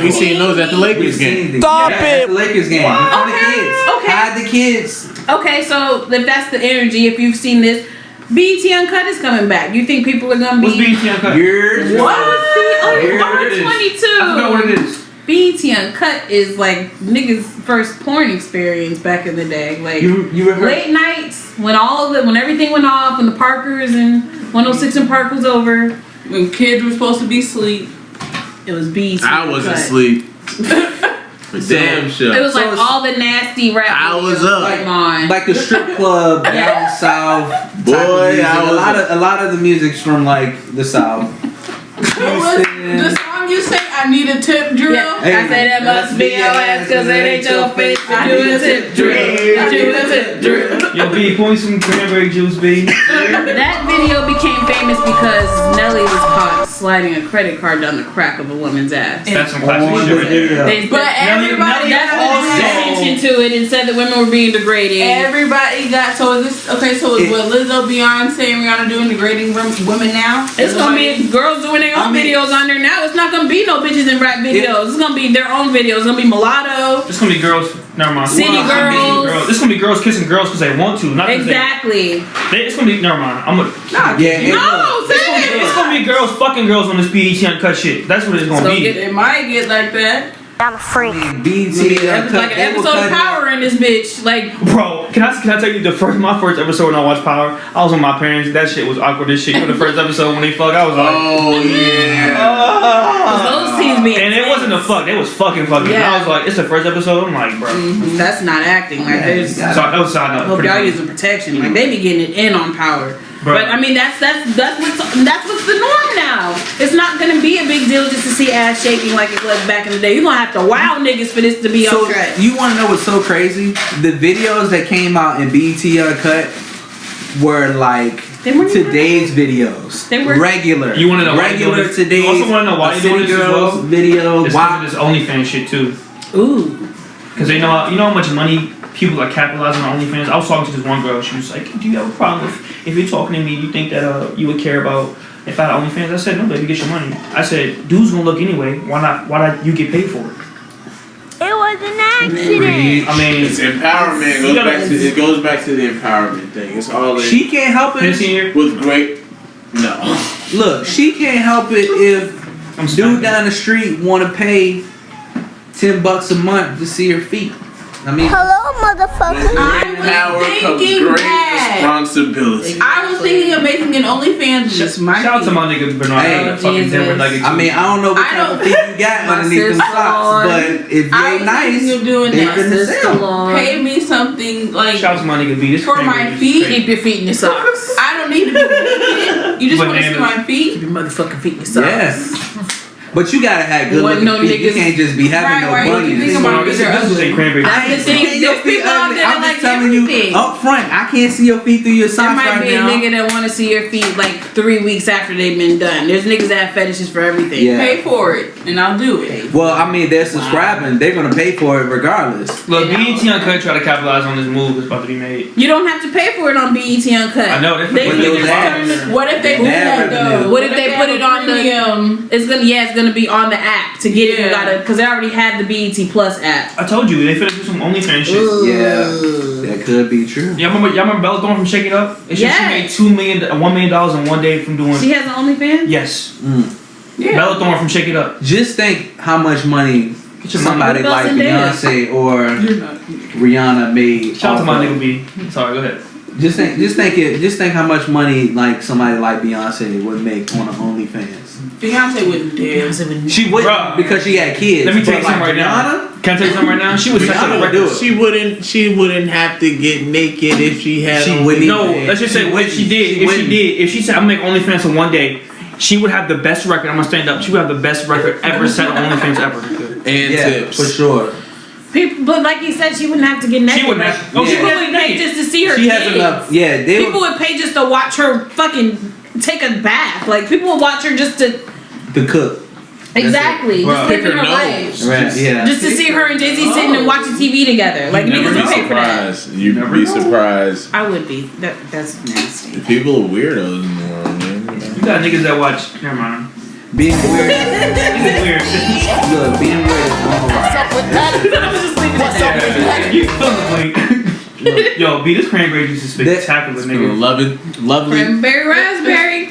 We seen those at the Lakers game. Stop At the Lakers game. In front of kids. Okay. Hide the kids. Okay, so if that's the energy, if you've seen this, BET Uncut is coming back. You think people are gonna be? What's BET Uncut? What? Here it is. I 22. forgot what it is. BET Uncut is like niggas' first porn experience back in the day. Like You ever late nights when when everything went off and the Parkers and 106 and Park was over. When kids were supposed to be asleep. It was BET. I was Uncut. asleep. For damn sure. It was like So all the nasty rap. I was videos up. came on. like the strip club down south? Boy, type of music. I was a lot of the music's from like the south. The song you say, I need a tip drill. Yeah. I said that must be your ass cause it ain't your face. I do a tip drill. I do a tip drill. Yo, B, pour me some cranberry juice, B. That video became famous because Nelly was caught sliding a credit card down the crack of a woman's ass. That's some classic shit right there. But everybody That's got what drew attention to it and said that women were being degraded. Everybody got so is this okay? So is what Lizzo, Beyonce, and Rihanna doing degrading women now? It's gonna be girls doing their own videos on there now. It's not gonna be no bitches in rap videos. It's gonna be their own videos. It's gonna be mulatto. It's gonna be girls. Never mind. City girls. This gonna be girls kissing girls because they want to. Not Exactly. It's gonna be. Never mind. It's gonna be girls fucking girls on this BET Uncut shit. That's what it's gonna be. It might get like that. I'm a freak. BET It's like an episode of Power in this bitch. Like, bro, can I tell you my first episode when I watched Power? I was with my parents. That shit was awkward as shit. For the first episode when they fuck, I was like, oh yeah. those scenes being. And it wasn't a fuck. They was fucking. Yeah. And I was like, it's the first episode. I'm like, bro. That's not acting. Like, there's. So that was side note. Hope y'all using protection. Like, they be getting it in on Power. Bro. But I mean, that's what's the norm now. It's not gonna be a big deal just to see ass shaking like it was back in the day. You're gonna have to wow niggas for this to be So okay. you want to know what's so crazy? The videos that came out in BET Uncut were like They weren't even today's videos. They were regular. You want to know why regular you doing this? today's. You also want to know why you doing City this as Girls well? video. It's Why? because of this OnlyFans shit too. Ooh. Because they know how much money people are capitalizing on OnlyFans. I was talking to this one girl. She was like, "Do you have a problem if you're talking to me? Do you think that you would care about if I had OnlyFans?" I said, "No, baby, get your money." I said, "Dude's gonna look anyway. Why not? Why not you get paid for it?" It was an accident. I mean, It's empowerment. It goes back to the empowerment thing. It's all in. She can't help it. With great. No. Look, she can't help it if dude down the street want to pay $10 a month to see her feet. I mean, Hello, motherfucker. Great power comes great responsibility. I was thinking of making an OnlyFans. Shout out to my nigga Bernard. Hey, fucking Denver Nuggets. I mean, I don't know what type of feet you got underneath them socks, but if you ain't nice, you're doing they that. finna sell. Pay me something like shout out to my nigga B. This for my feet. Keep your feet in your socks. I don't need to be naked. You just want to see my feet. Keep your motherfucking feet in your socks. Yes. But you gotta have good looking No feet. You niggas- can't just be having Right, no right. You think bunions. about This these are is ugly. a cranberry. That's the thing. Your There's feet people out ugly. there I'm that just like telling you everything. up front. I can't see your feet through your There socks might right be a now. nigga that want to see your feet like 3 weeks after they've been done. There's niggas that have fetishes for everything. Yeah. Pay for it, and I'll do it. Well, I mean, they're subscribing. They're gonna pay for it regardless. Look, BET Uncut try to capitalize on this move that's about to be made. You don't have to pay for it on BET Uncut. I know, They but can those just ads- turn it- What if they do Ad that revenue. though? What if they put it on the? premium? It's gonna be on the app to get it. You Yeah. gotta because they already have the BET Plus app. I told you, they finna do some OnlyFans shit. Yeah, that could be true. Y'all remember Bella Thorne from Shake It Up? And she Yes. made $1 million in one day from doing. She has an OnlyFans. Yes. Yeah. Bella Thorne from Shake It Up. Just think how much money Get your somebody What about like Zendaya? Beyonce or You're not. Rihanna made. Shout out to off my of- nigga B. Sorry, go ahead. Just think how much money like somebody like Beyonce would make on an OnlyFans. Beyonce wouldn't dare. She wouldn't Bruh. because she had kids. Let me tell you But, something right now. Rihanna, Can I tell you something right now? She would set Rihanna the would do record. it. She wouldn't have to get naked if she had. She OnlyFans. wouldn't No, even- let's just say she what she did. wouldn't. If she said I'm gonna make OnlyFans in one day, she would have the best record. I'm gonna stand up. She would have the best record ever set on OnlyFans ever. And Yeah, tips for sure. People, but like you said, she wouldn't have to get naked. She wouldn't have. Oh, she People wouldn't would have pay naked. just to see her. She has kids. enough. Yeah, they People would pay just to watch her fucking take a bath. Like people would watch her just to to cook. exactly Bruh. just pick living her her life. nose. Right? Yeah. Just to see her and Jay-Z sitting and watching TV together. Like You niggas never would know. pay for that. You'd never be know. surprised. I would be. That's nasty. People are weirdos in the world, man. You got niggas that watch. Never mind. Being weird. It's weird. Look, being weird is normal. What's up with that? What's up with that? You feel the blink. Yo, B, this cranberry juice is spectacular, nigga. Lovely. Cranberry raspberry.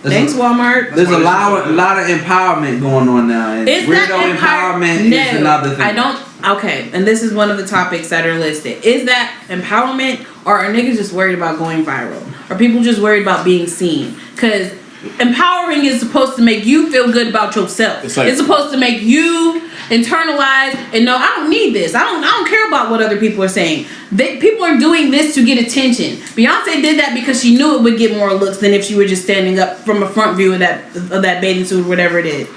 Thanks, Walmart. There's a lot of empowerment going on now. And Is weirdo that empowerment no, is another thing. I don't. Okay, and this is one of the topics that are listed. Is that empowerment, or are niggas just worried about going viral? Are people just worried about being seen? Because empowering is supposed to make you feel good about yourself. It's like- it's supposed to make you internalize and know I don't need this. I don't care about what other people are saying. People are doing this to get attention. Beyonce did that because she knew it would get more looks than if she were just standing up from a front view of that bathing suit or whatever it is.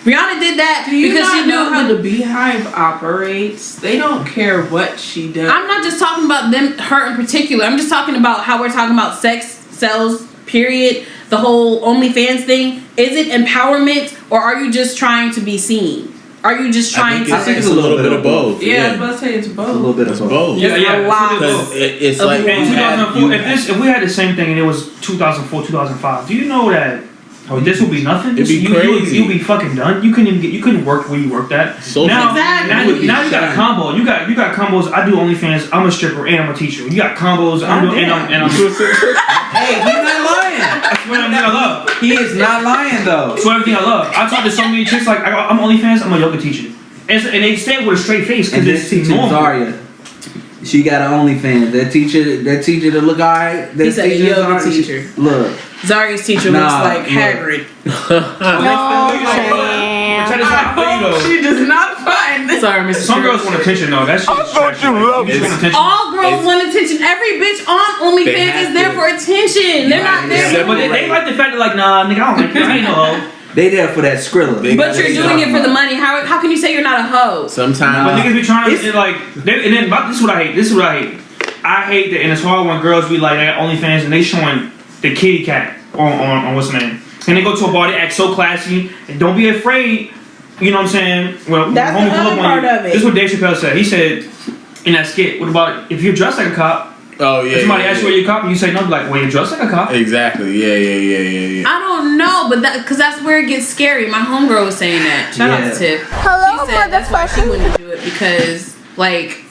Rihanna did that Do you because not she knew know it how would. the Beehive operates? They don't care what she does. I'm not just talking about her in particular. I'm just talking about how we're talking about sex sells, period. The whole OnlyFans thing. Is it empowerment, or are you just trying to be seen? Are you just trying to? I think it's a little bit of both. Yeah, I was about to say it's both. A little bit of It's both. both. Yeah, yeah. a lot. Because it's Of like women. you have, 2004. If we had the same thing and it was 2004, 2005, do you know that this would be nothing? It'd be crazy. You'd be fucking done. You couldn't work where you worked at. So now, Exactly. now you got a combo. You got combos. I do OnlyFans. I'm a stripper and I'm a teacher. You got combos. I'm doing and I'm Hey, he's not lying. that's what everything I love. He is not lying though. That's what everything I love. I talk to so many chicks like I'm OnlyFans. I'm a yoga teacher, and they say it with a straight face And because this it's teacher normal. Zaria, she got an OnlyFans. That teacher to look alright. He said a yoga teacher. Look, Zaria's teacher Nah, looks like look. Hagrid. Check this out. You know, She does not find this. Sorry, Mr. some girls want attention though. That shit is trash. you love You just want attention. All girls want attention. Every bitch on They OnlyFans have is there to. for attention. They're not there. Yeah, but they like the fact that like, nah, nigga, I don't like you. I ain't no hoe. they there for that Skrilla. They- But you're doing it for the money. How can you say you're not a hoe? But sometimes niggas be trying to like, and then this is what I hate. This is what I hate. I hate that, and it's hard when girls be like, I got OnlyFans and they showing the kitty cat on what's the name, and they go to a bar, they act so classy, and don't be afraid. You know what I'm saying? Well, That's homie the pull other up on part you. of it. This is what Dave Chappelle said. He said in that skit, what about if you're dressed like a cop? oh yeah, If somebody yeah, asks you yeah. where you're a cop, and you say no, like, well, you're dressed like a cop. Exactly. Yeah. I don't know, but because that's where it gets scary. My homegirl was saying that. Shout out to Tiff. Hello, She said that's why she motherfucker. wouldn't do it because like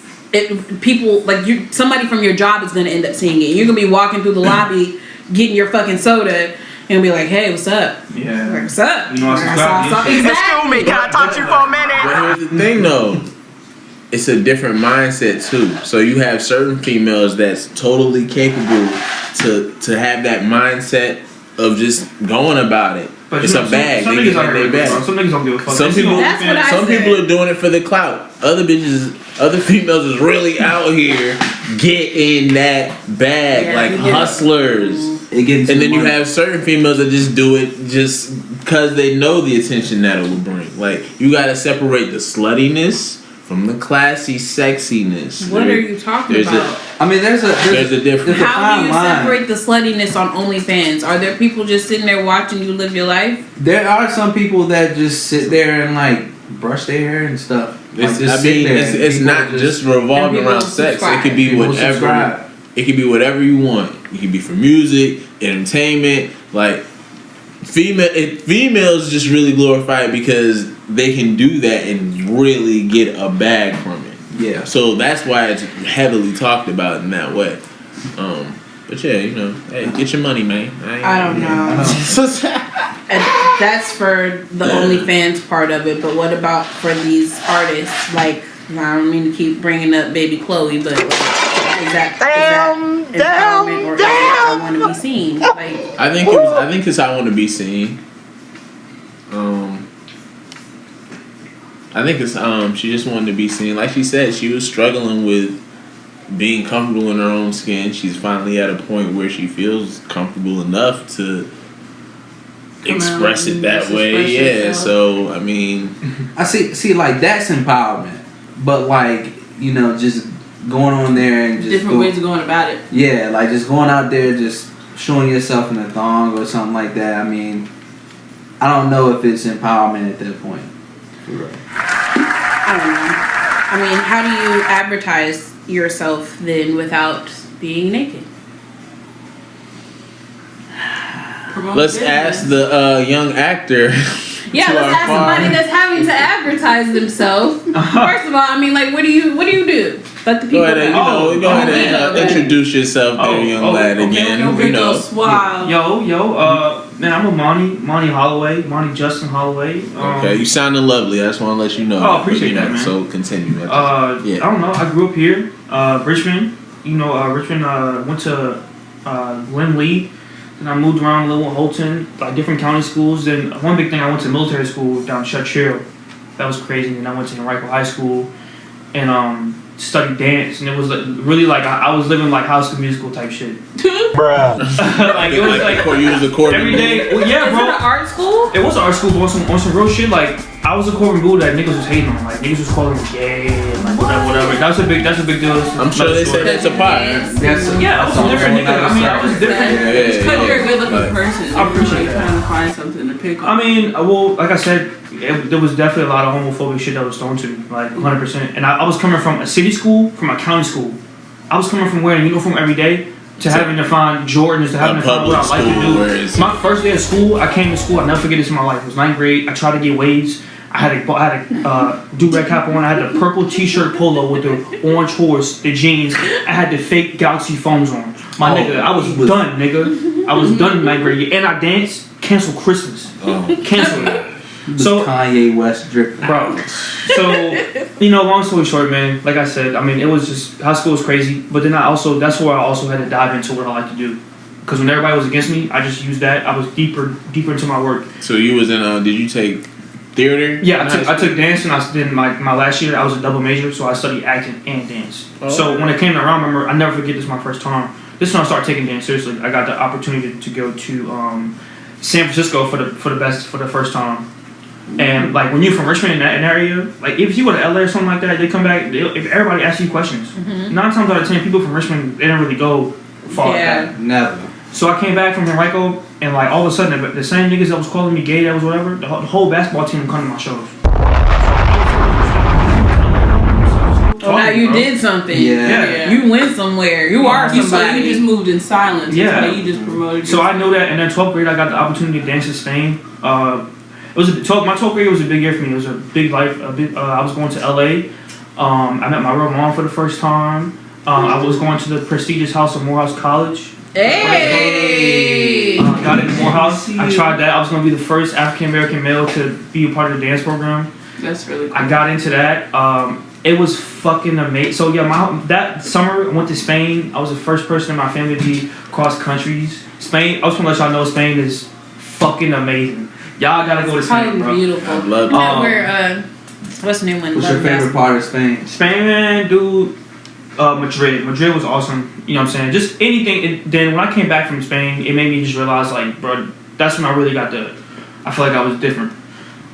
people like somebody from your job is gonna end up seeing it. You're gonna be walking through the lobby getting your fucking soda and be like, hey, what's up? Yeah. Like, what's up? You know, I subscribe to this shit. Excuse me, can I talk to you for a minute? But here's the thing though. it's a different mindset too. So you have certain females that's totally capable to have that mindset of just going about it. But it's a bag. Some niggas don't give a fuck. Some people are doing it for the clout. Other females is really out here getting that bag, like hustlers. And then you have certain females that just do it just because they know the attention that it will bring. Like, you gotta separate the sluttiness from the classy sexiness. What are you talking about? There's a difference. How do you separate the sluttiness on OnlyFans? Are there people just sitting there watching you live your life? There are some people that just sit there and like brush their hair and stuff. It's not just revolving around sex. It could be whatever. It could be whatever you want. It could be for music, entertainment. Like females just really glorify it because they can do that and really get a bag from it. Yeah. So that's why it's heavily talked about in that way. But yeah, hey, get your money, man. I don't know. That's for the OnlyFans part of it, but what about for these artists? Like, I don't mean to keep bringing up Baby Chloe, but is that empowerment or is it I want to be seen? Like, I think it's I want to be seen. I think it's she just wanted to be seen. Like she said, she was struggling with being comfortable in her own skin. She's finally at a point where she feels comfortable enough to express it that way. Yeah. So I mean, I see like that's empowerment, but like just going on there and just different ways of going about it. Yeah, like just going out there, just showing yourself in a thong or something like that. I mean, I don't know if it's empowerment at that point. Right. I don't know. I mean, how do you advertise yourself then without being naked? Let's ask the young actor. Yeah, let's ask somebody that's having to advertise themselves. First of all, I mean, like, what do you do? Let the people go ahead and introduce yourself there, young lad, again. Man, I'm Amani Holloway, Justin Holloway. Okay, you sounding lovely. I just want to let you know. Oh, appreciate that, man. So continue. I don't know. I grew up here, Richmond. Richmond. Went to Glen Lee. And I moved around a little in Holton, like different county schools. Then one big thing, I went to military school down Churchill. That was crazy. And I went to Henrico High School and studied dance. And it was really like I was living like High School Musical type shit. Bruh. Like it was like you was a Corbin every day. Well, yeah, bro. Is it an art school? It was an art school, but on some real shit. Like I was a Corbin Bull that niggas was hating on. Like niggas was calling me gay and like whatever. That's a big deal. I'm sure they said that's a part. I was a different nigga. I mean, I was different. Because you're a good looking person. I appreciate that. Trying to find something to pick on. I mean, well, like I said, there was definitely a lot of homophobic shit that was thrown to me, like 100%. And I was coming from a city school, from a county school. I was coming from wearing a uniform every day to having to find Jordans, to having to find what I like to do. My first day of school, I came to school. I'll never forget this in my life. It was 9th grade. I tried to get waves. I had a do-rag cap on. I had the purple t-shirt polo with the orange horse, the jeans. I had the fake Galaxy phones on. My nigga, I was done, nigga. I was done in 9th grade. And I danced. Cancel Christmas. Cancel it. So Kanye West drip, bro. So long story short, man. Like I said, I mean, it was just high school was crazy. But then that's where I also had to dive into what I like to do. Because when everybody was against me, I just used that. I was deeper into my work. So you was in did you take theater? Yeah, I took dance, and I did my last year. I was a double major, so I studied acting and dance. Oh. So when it came around, remember, I never forget this. My first time. This is when I started taking dance seriously. I got the opportunity to go to San Francisco for the first time. And like when you're from Richmond in that area, like if you go to LA or something like that, they come back. If everybody asks you questions, 9 times out of 10, people from Richmond, they don't really go far. Yeah, never. So I came back from Henrico, and like all of a sudden, the same niggas that was calling me gay, that was whatever, the whole basketball team would come to my shows. Oh, now you did something. Yeah. You went somewhere. You are somebody. So you just moved in silence. Yeah. You just promoted. So I know that, and then 12th grade, I got the opportunity to dance in Spain. My 12th grade was a big year for me. It was a big life. I was going to LA. I met my real mom for the first time. I was going to the prestigious house of Morehouse College. Hey! Got into Morehouse. I tried that. I was going to be the first African American male to be a part of the dance program. That's really cool. I got into that. It was fucking amazing. So yeah, that summer I went to Spain. I was the first person in my family to be cross countries. Spain. I was gonna let y'all know Spain is fucking amazing. Y'all gotta go to Spain, bro. Beautiful. I love Where what's the new one? What's your favorite part of Spain? Spain, dude. Madrid. Madrid was awesome. You know what I'm saying? Just anything. Then when I came back from Spain, it made me just realize, like, bro, that's when I really got I feel like I was different.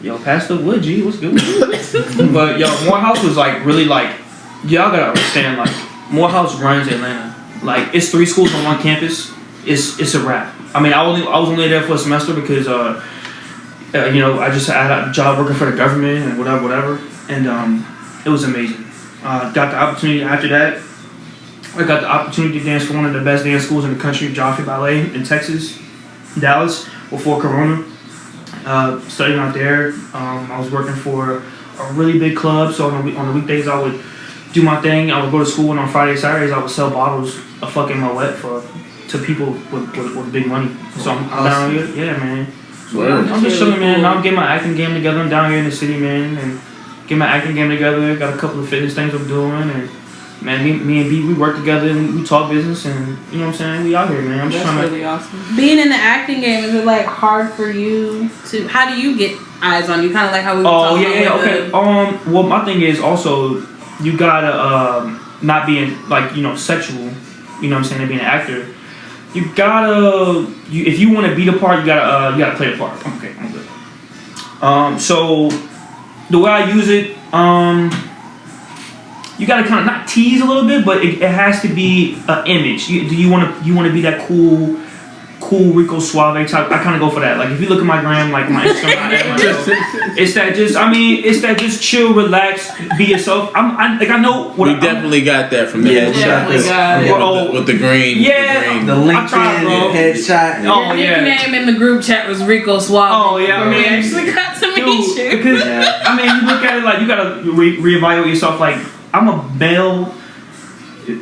Yo, pass the wood, G. What's good? But yo, Morehouse was like really like, y'all gotta understand, like, Morehouse runs Atlanta. Like, it's 3 schools on one campus. It's a wrap. I mean, I was only there for a semester because you know, I just had a job working for the government and whatever, and it was amazing. Got the opportunity after that. I got the opportunity to dance for one of the best dance schools in the country, Joffrey Ballet in Texas, Dallas, before Corona. Studying out there. I was working for a really big club, so on the weekdays I would do my thing. I would go to school, and on Fridays, Saturdays I would sell bottles of fucking Moet to people with big money. So I'm down here, yeah, man. I'm just chilling, man. Now I'm getting my acting game together. I'm down here in the city, man, and get my acting game together. Got a couple of fitness things I'm doing, and man, me and B, we work together and we talk business, and you know what I'm saying. We out here, man. I'm just trying really awesome. Being in the acting game, is it like hard for you to? How do you get eyes on you? Kind of like how we were talking about. Okay. Well, my thing is also you gotta not being like, you know, sexual. You know what I'm saying? And being an actor, you gotta if you want to be the part, you gotta play the part. Okay, I'm good. So the way I use it, you gotta kind of not tease a little bit, but it has to be an image. Do you want to be that cool Rico Suave type? I kind of go for that. Like, if you look at my gram, like my Instagram, it's that just chill, relax, be yourself. I know what we definitely got that from the headshot with the green. Yeah, the LinkedIn headshot. Oh yeah. Your nickname in the group chat was Rico Suave. Oh yeah, I mean, actually got to meet you. Because I mean, you look at it like you gotta reevaluate yourself. Like, I'm a male,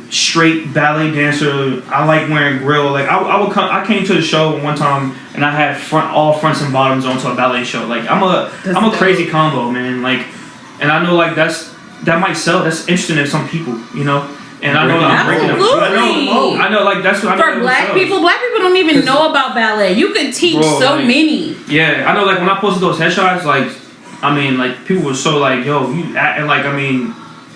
straight ballet dancer. I like wearing grill. Like, I came to the show one time and I had all fronts and bottoms onto a ballet show. Like, I'm a crazy combo, man. Like, and I know, like, that might sell. That's interesting to some people, you know. And I know that I'm breaking them. I know, like, that's what I know. For black people don't even know about ballet. You could teach many. Yeah, I know. Like, when I posted those headshots, like, I mean, like, people were so like, yo, you act, and like, I mean,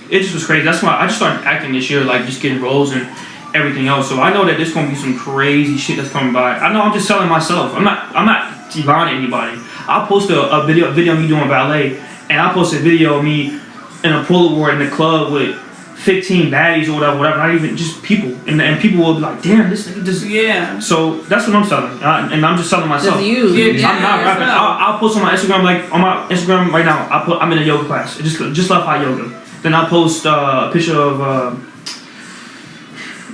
it just was crazy. That's why I just started acting this year, like, just getting roles and everything else. So I know that there's gonna be some crazy shit that's coming by. I know I'm just selling myself. I'm not lying to anybody. I'll post a video of me doing ballet, and I'll post a video of me in a pull award in the club with 15 baddies or whatever. Not even just people, and people will be like, "Damn, this nigga just." Yeah. So that's what I'm selling, and I'm just selling myself. I'm not rapping. I'll post on my Instagram, like on my Instagram right now. I'm in a yoga class. Just love high yoga. Then I'll post a picture of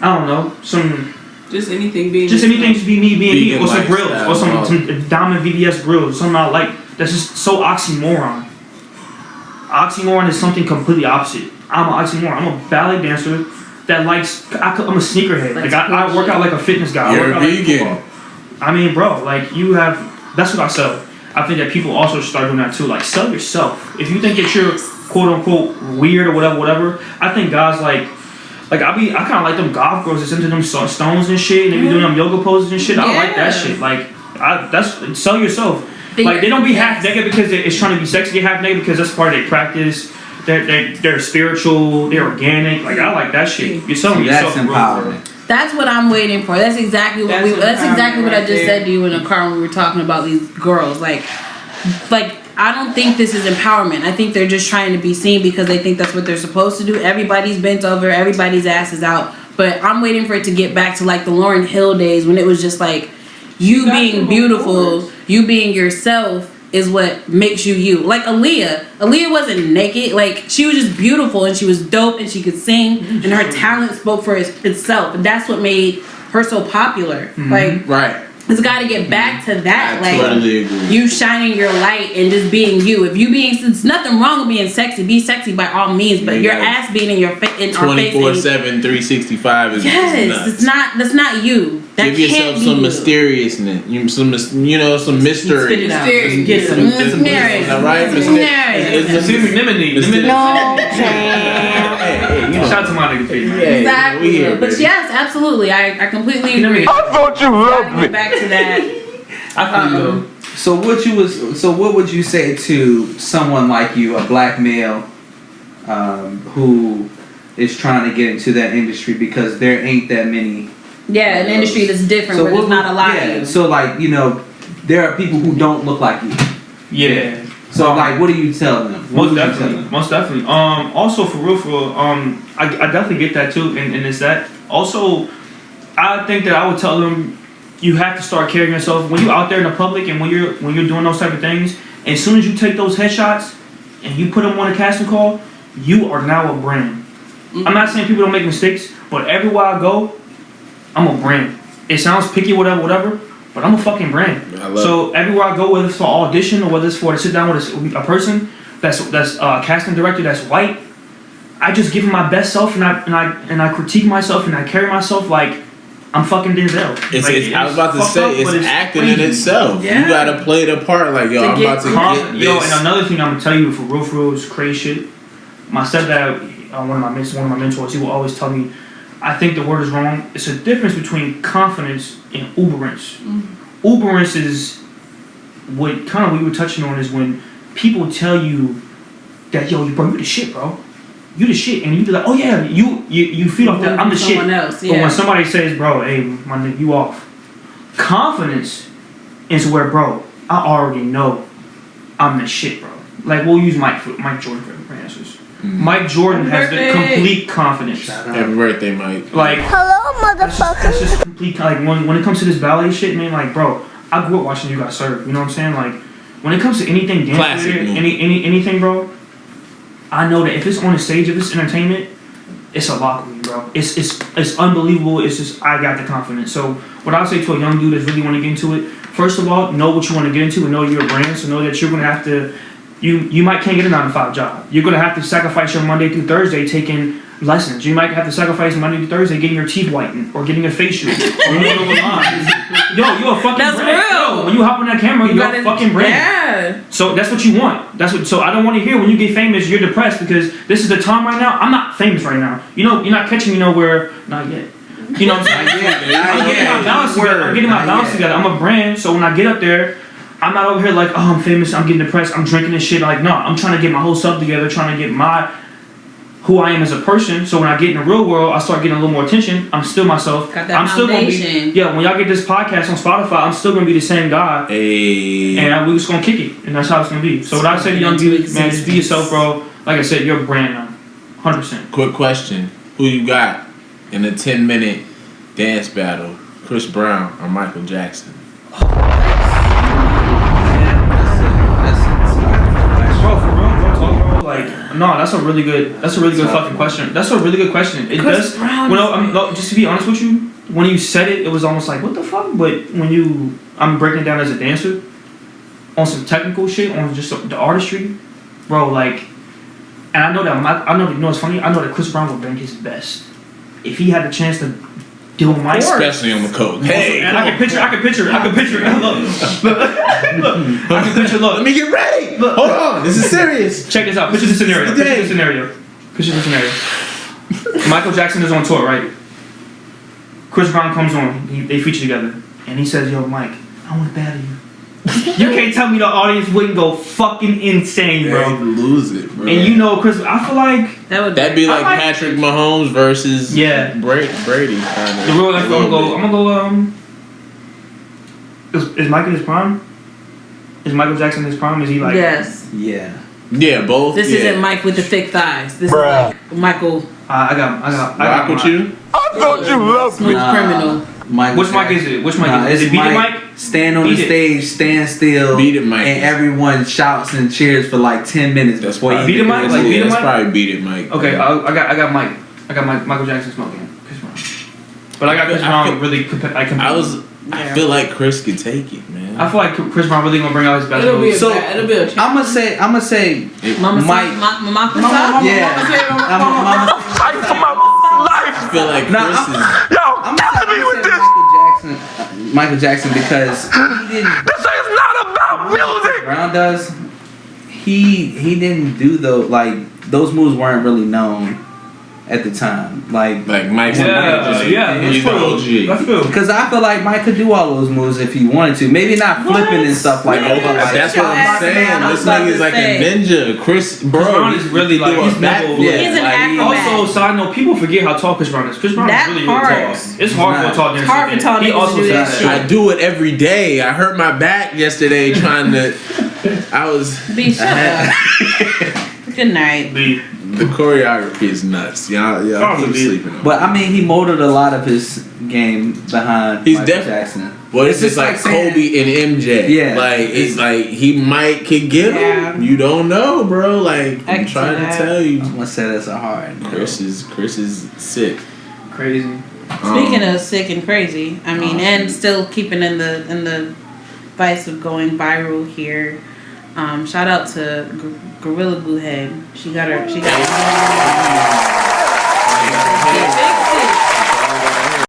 I don't know, just anything being me, or some grills, or some diamond VVS grills, something I like. That's just so oxymoron. Oxymoron is something completely opposite. I'm an oxymoron. I'm a ballet dancer that likes. I'm a sneakerhead. Like, I work out like a fitness guy. You're a vegan. I mean, bro, like, you have. That's what I sell. I think that people also start doing that too. Like, sell yourself. If you think that you're quote unquote weird or whatever, I think guys like I kind of like them golf girls that's into them stones and shit, and they be doing them yoga poses and shit. I like that shit. Like, that's sell yourself. Like, they don't be half naked because it's trying to be sexy. They're half naked because that's part of their practice. They're spiritual. They're organic. Like, I like that shit. You're selling yourself. That's empowerment. That's what I'm waiting for. That's exactly what That's exactly what I just said to you in the car when we were talking about these girls. Like I don't think this is empowerment. I think they're just trying to be seen because they think that's what they're supposed to do. Everybody's bent over. Everybody's ass is out. But I'm waiting for it to get back to like the Lauryn Hill days when it was just like you being beautiful, you being yourself is what makes you you. Like Aaliyah. Aaliyah wasn't naked. Like, she was just beautiful and she was dope and she could sing and her talent spoke for itself. And that's what made her so popular. Like, right. It's got to get back to that. I totally agree. You shining your light and just being you. If you being, it's nothing wrong with being sexy. Be sexy by all means, but your ass being in your face, in our face, 24/7, 365 is yes, it's not. That's not you. That give yourself some mysteriousness. Some mystery. Spit it out. Get some Mysterious. All right, No, champ. Shout out to my nigga Pete. Exactly. We here, but baby. yes, absolutely. I completely agree. I thought you loved me. Back to that. I feel you though. So what would you say to someone like you, a black male, who is trying to get into that industry because there ain't that many. Yeah, an industry that's different where there's not a lot of you. So like, you know, there are people who don't look like you. Yeah. So like, what do you tell them? Most definitely. Also for real, I definitely get that too, and it's that. Also, I think that I would tell them you have to start carrying yourself when you're out there in the public and when you're doing those type of things. As soon as you take those headshots and you put them on a casting call, you are now a brand. Mm-hmm. I'm not saying people don't make mistakes, but everywhere I go, I'm a brand. It sounds picky, whatever, but I'm a fucking brand. So everywhere I go, whether it's for audition or whether it's for to sit down with a person that's a casting director that's white, I just give him my best self and I critique myself and I carry myself like I'm fucking Denzel. I was about to say, it's acting in itself. Yeah. You gotta play the part like, yo, I'm about to get this. Yo, and another thing I'm gonna tell you for real is crazy shit. My stepdad, one of my mentors, he will always tell me, I think the word is wrong. It's a difference between confidence and uberance. Mm-hmm. Uberance is what kind of we were touching on is when people tell you that, yo, bro, you the shit, bro. You the shit, and you be like, oh yeah, you feed off that. I'm the shit. Else, yeah. But when somebody says, bro, hey, my nigga, you off. Confidence is where, bro, I already know I'm the shit, bro. Like we'll use Mike Jordan for answers. Mm-hmm. Mike Jordan has the complete confidence. Happy birthday, Mike. Like, hello, motherfucker. That's just complete. Like when it comes to this ballet shit, man. Like, bro, I grew up watching you guys serve. You know what I'm saying? Like, when it comes to anything dance related, anything, bro. I know that if it's on the stage, if it's entertainment, it's a lock with me, bro. It's unbelievable. It's just I got the confidence. So what I would say to a young dude that's really want to get into it, first of all, know what you want to get into and know you're a brand. So know that you're gonna have to. You might can't get a 9-to-5 job. You're gonna have to sacrifice your Monday through Thursday taking lessons. You might have to sacrifice Monday through Thursday getting your teeth whitened or getting a facial or going over lines. Yo, you're a fucking that's brand. Real. Yo, when you hop on that camera, you're a fucking brand. Yeah. So that's what you want. So I don't want to hear when you get famous, you're depressed because this is the time right now. I'm not famous right now. You know, you're not catching me nowhere. Not yet. You know what I'm saying? I'm getting my balance together. I'm a brand, so when I get up there, I'm not over here like, oh, I'm famous, I'm getting depressed, I'm drinking this shit. Like, no, I'm trying to get my whole stuff together, trying to get who I am as a person. So when I get in the real world, I start getting a little more attention. I'm still myself. Got that I'm still gonna foundation. be. Yeah, when y'all get this podcast on Spotify, I'm still gonna be the same guy. Hey. And we just gonna kick it, and that's how it's gonna be. So what I say to young dudes, man, just be yourself, bro. Like I said, you're a brand now, 100%. Quick question: who you got in a 10-minute dance battle? Chris Brown or Michael Jackson? Like, no, that's a really good fucking question. That's a really good question. It does. Just to be honest with you, when you said it, it was almost like, what the fuck? But when I'm breaking it down as a dancer, on some technical shit, on just the artistry, bro, like, and I know that, you know what's funny? I know that Chris Brown will bring his best. If he had the chance to deal with Mike, especially on the coke. Hey, and I can picture. Look, I can picture. Look, let me get ready. Look, hold on, this is serious. Check this out. Picture the scenario. Michael Jackson is on tour, right? Chris Brown comes on. They feature together, and he says, "Yo, Mike, I want to battle you." You can't tell me the audience wouldn't go fucking insane, bro. They'd lose it, bro. And you know, Chris, I feel like that'd be like Patrick Mahomes versus Brady. Kind of. The real life, I'm gonna go. Is Mike in his prime? Is Michael Jackson in his prime? Is he like? Yes. Yeah. Yeah, both. This isn't Mike with the thick thighs. This is like Michael. I got Rock with you. I thought you loved me. Smooth criminal. Mike. Which Mike is it? Which Mike is it? Beat It Mike? Stand on the stage, stand still, Beat It Mike, and everyone shouts and cheers for like 10 minutes before you Beat It Mike. Like Beat It Mike. That's probably Beat It Mike. Okay, I got Mike. I got Michael Jackson smoking Chris Brown. But I got Chris Brown really. I feel like Chris could take it, man. I feel like Chris Brown really gonna bring out his best moves. So it'll be a challenge. I'm gonna say Mama Mike. Mama. Yeah. Fight for my life. I feel like Chris is. Yo, I'm killing me with this. Michael Jackson because he didn't. This is not about music. Brown does. He didn't do those moves weren't really known at the time. Like Mike's he's the OG. That's true. because I feel like Mike could do all those moves if he wanted to. Maybe not flipping and stuff like that. But like, That's what I'm saying. This nigga's like a ninja. Chris Brown is really like he's never. He's an acrobat. Also, side note, people forget how tall Chris Brown is. Chris Brown is really tall. It's hard for a tall nigga. Hard for tall niggas to do that shit. I do it every day. I hurt my back yesterday trying to. I was. Shut up. Good night. The choreography is nuts. Y'all keep sleeping on. But I mean, he molded a lot of his game behind Michael Jackson. Well, it's just like Kobe and MJ. Yeah, it's like he could get him. You don't know, bro. Like I'm trying to tell you. I'm gonna say that's a hard. Chris is sick. Crazy. Speaking of sick and crazy, I mean, and still keeping in the vice of going viral here. Shout out to Gorilla Glue Head. She got her.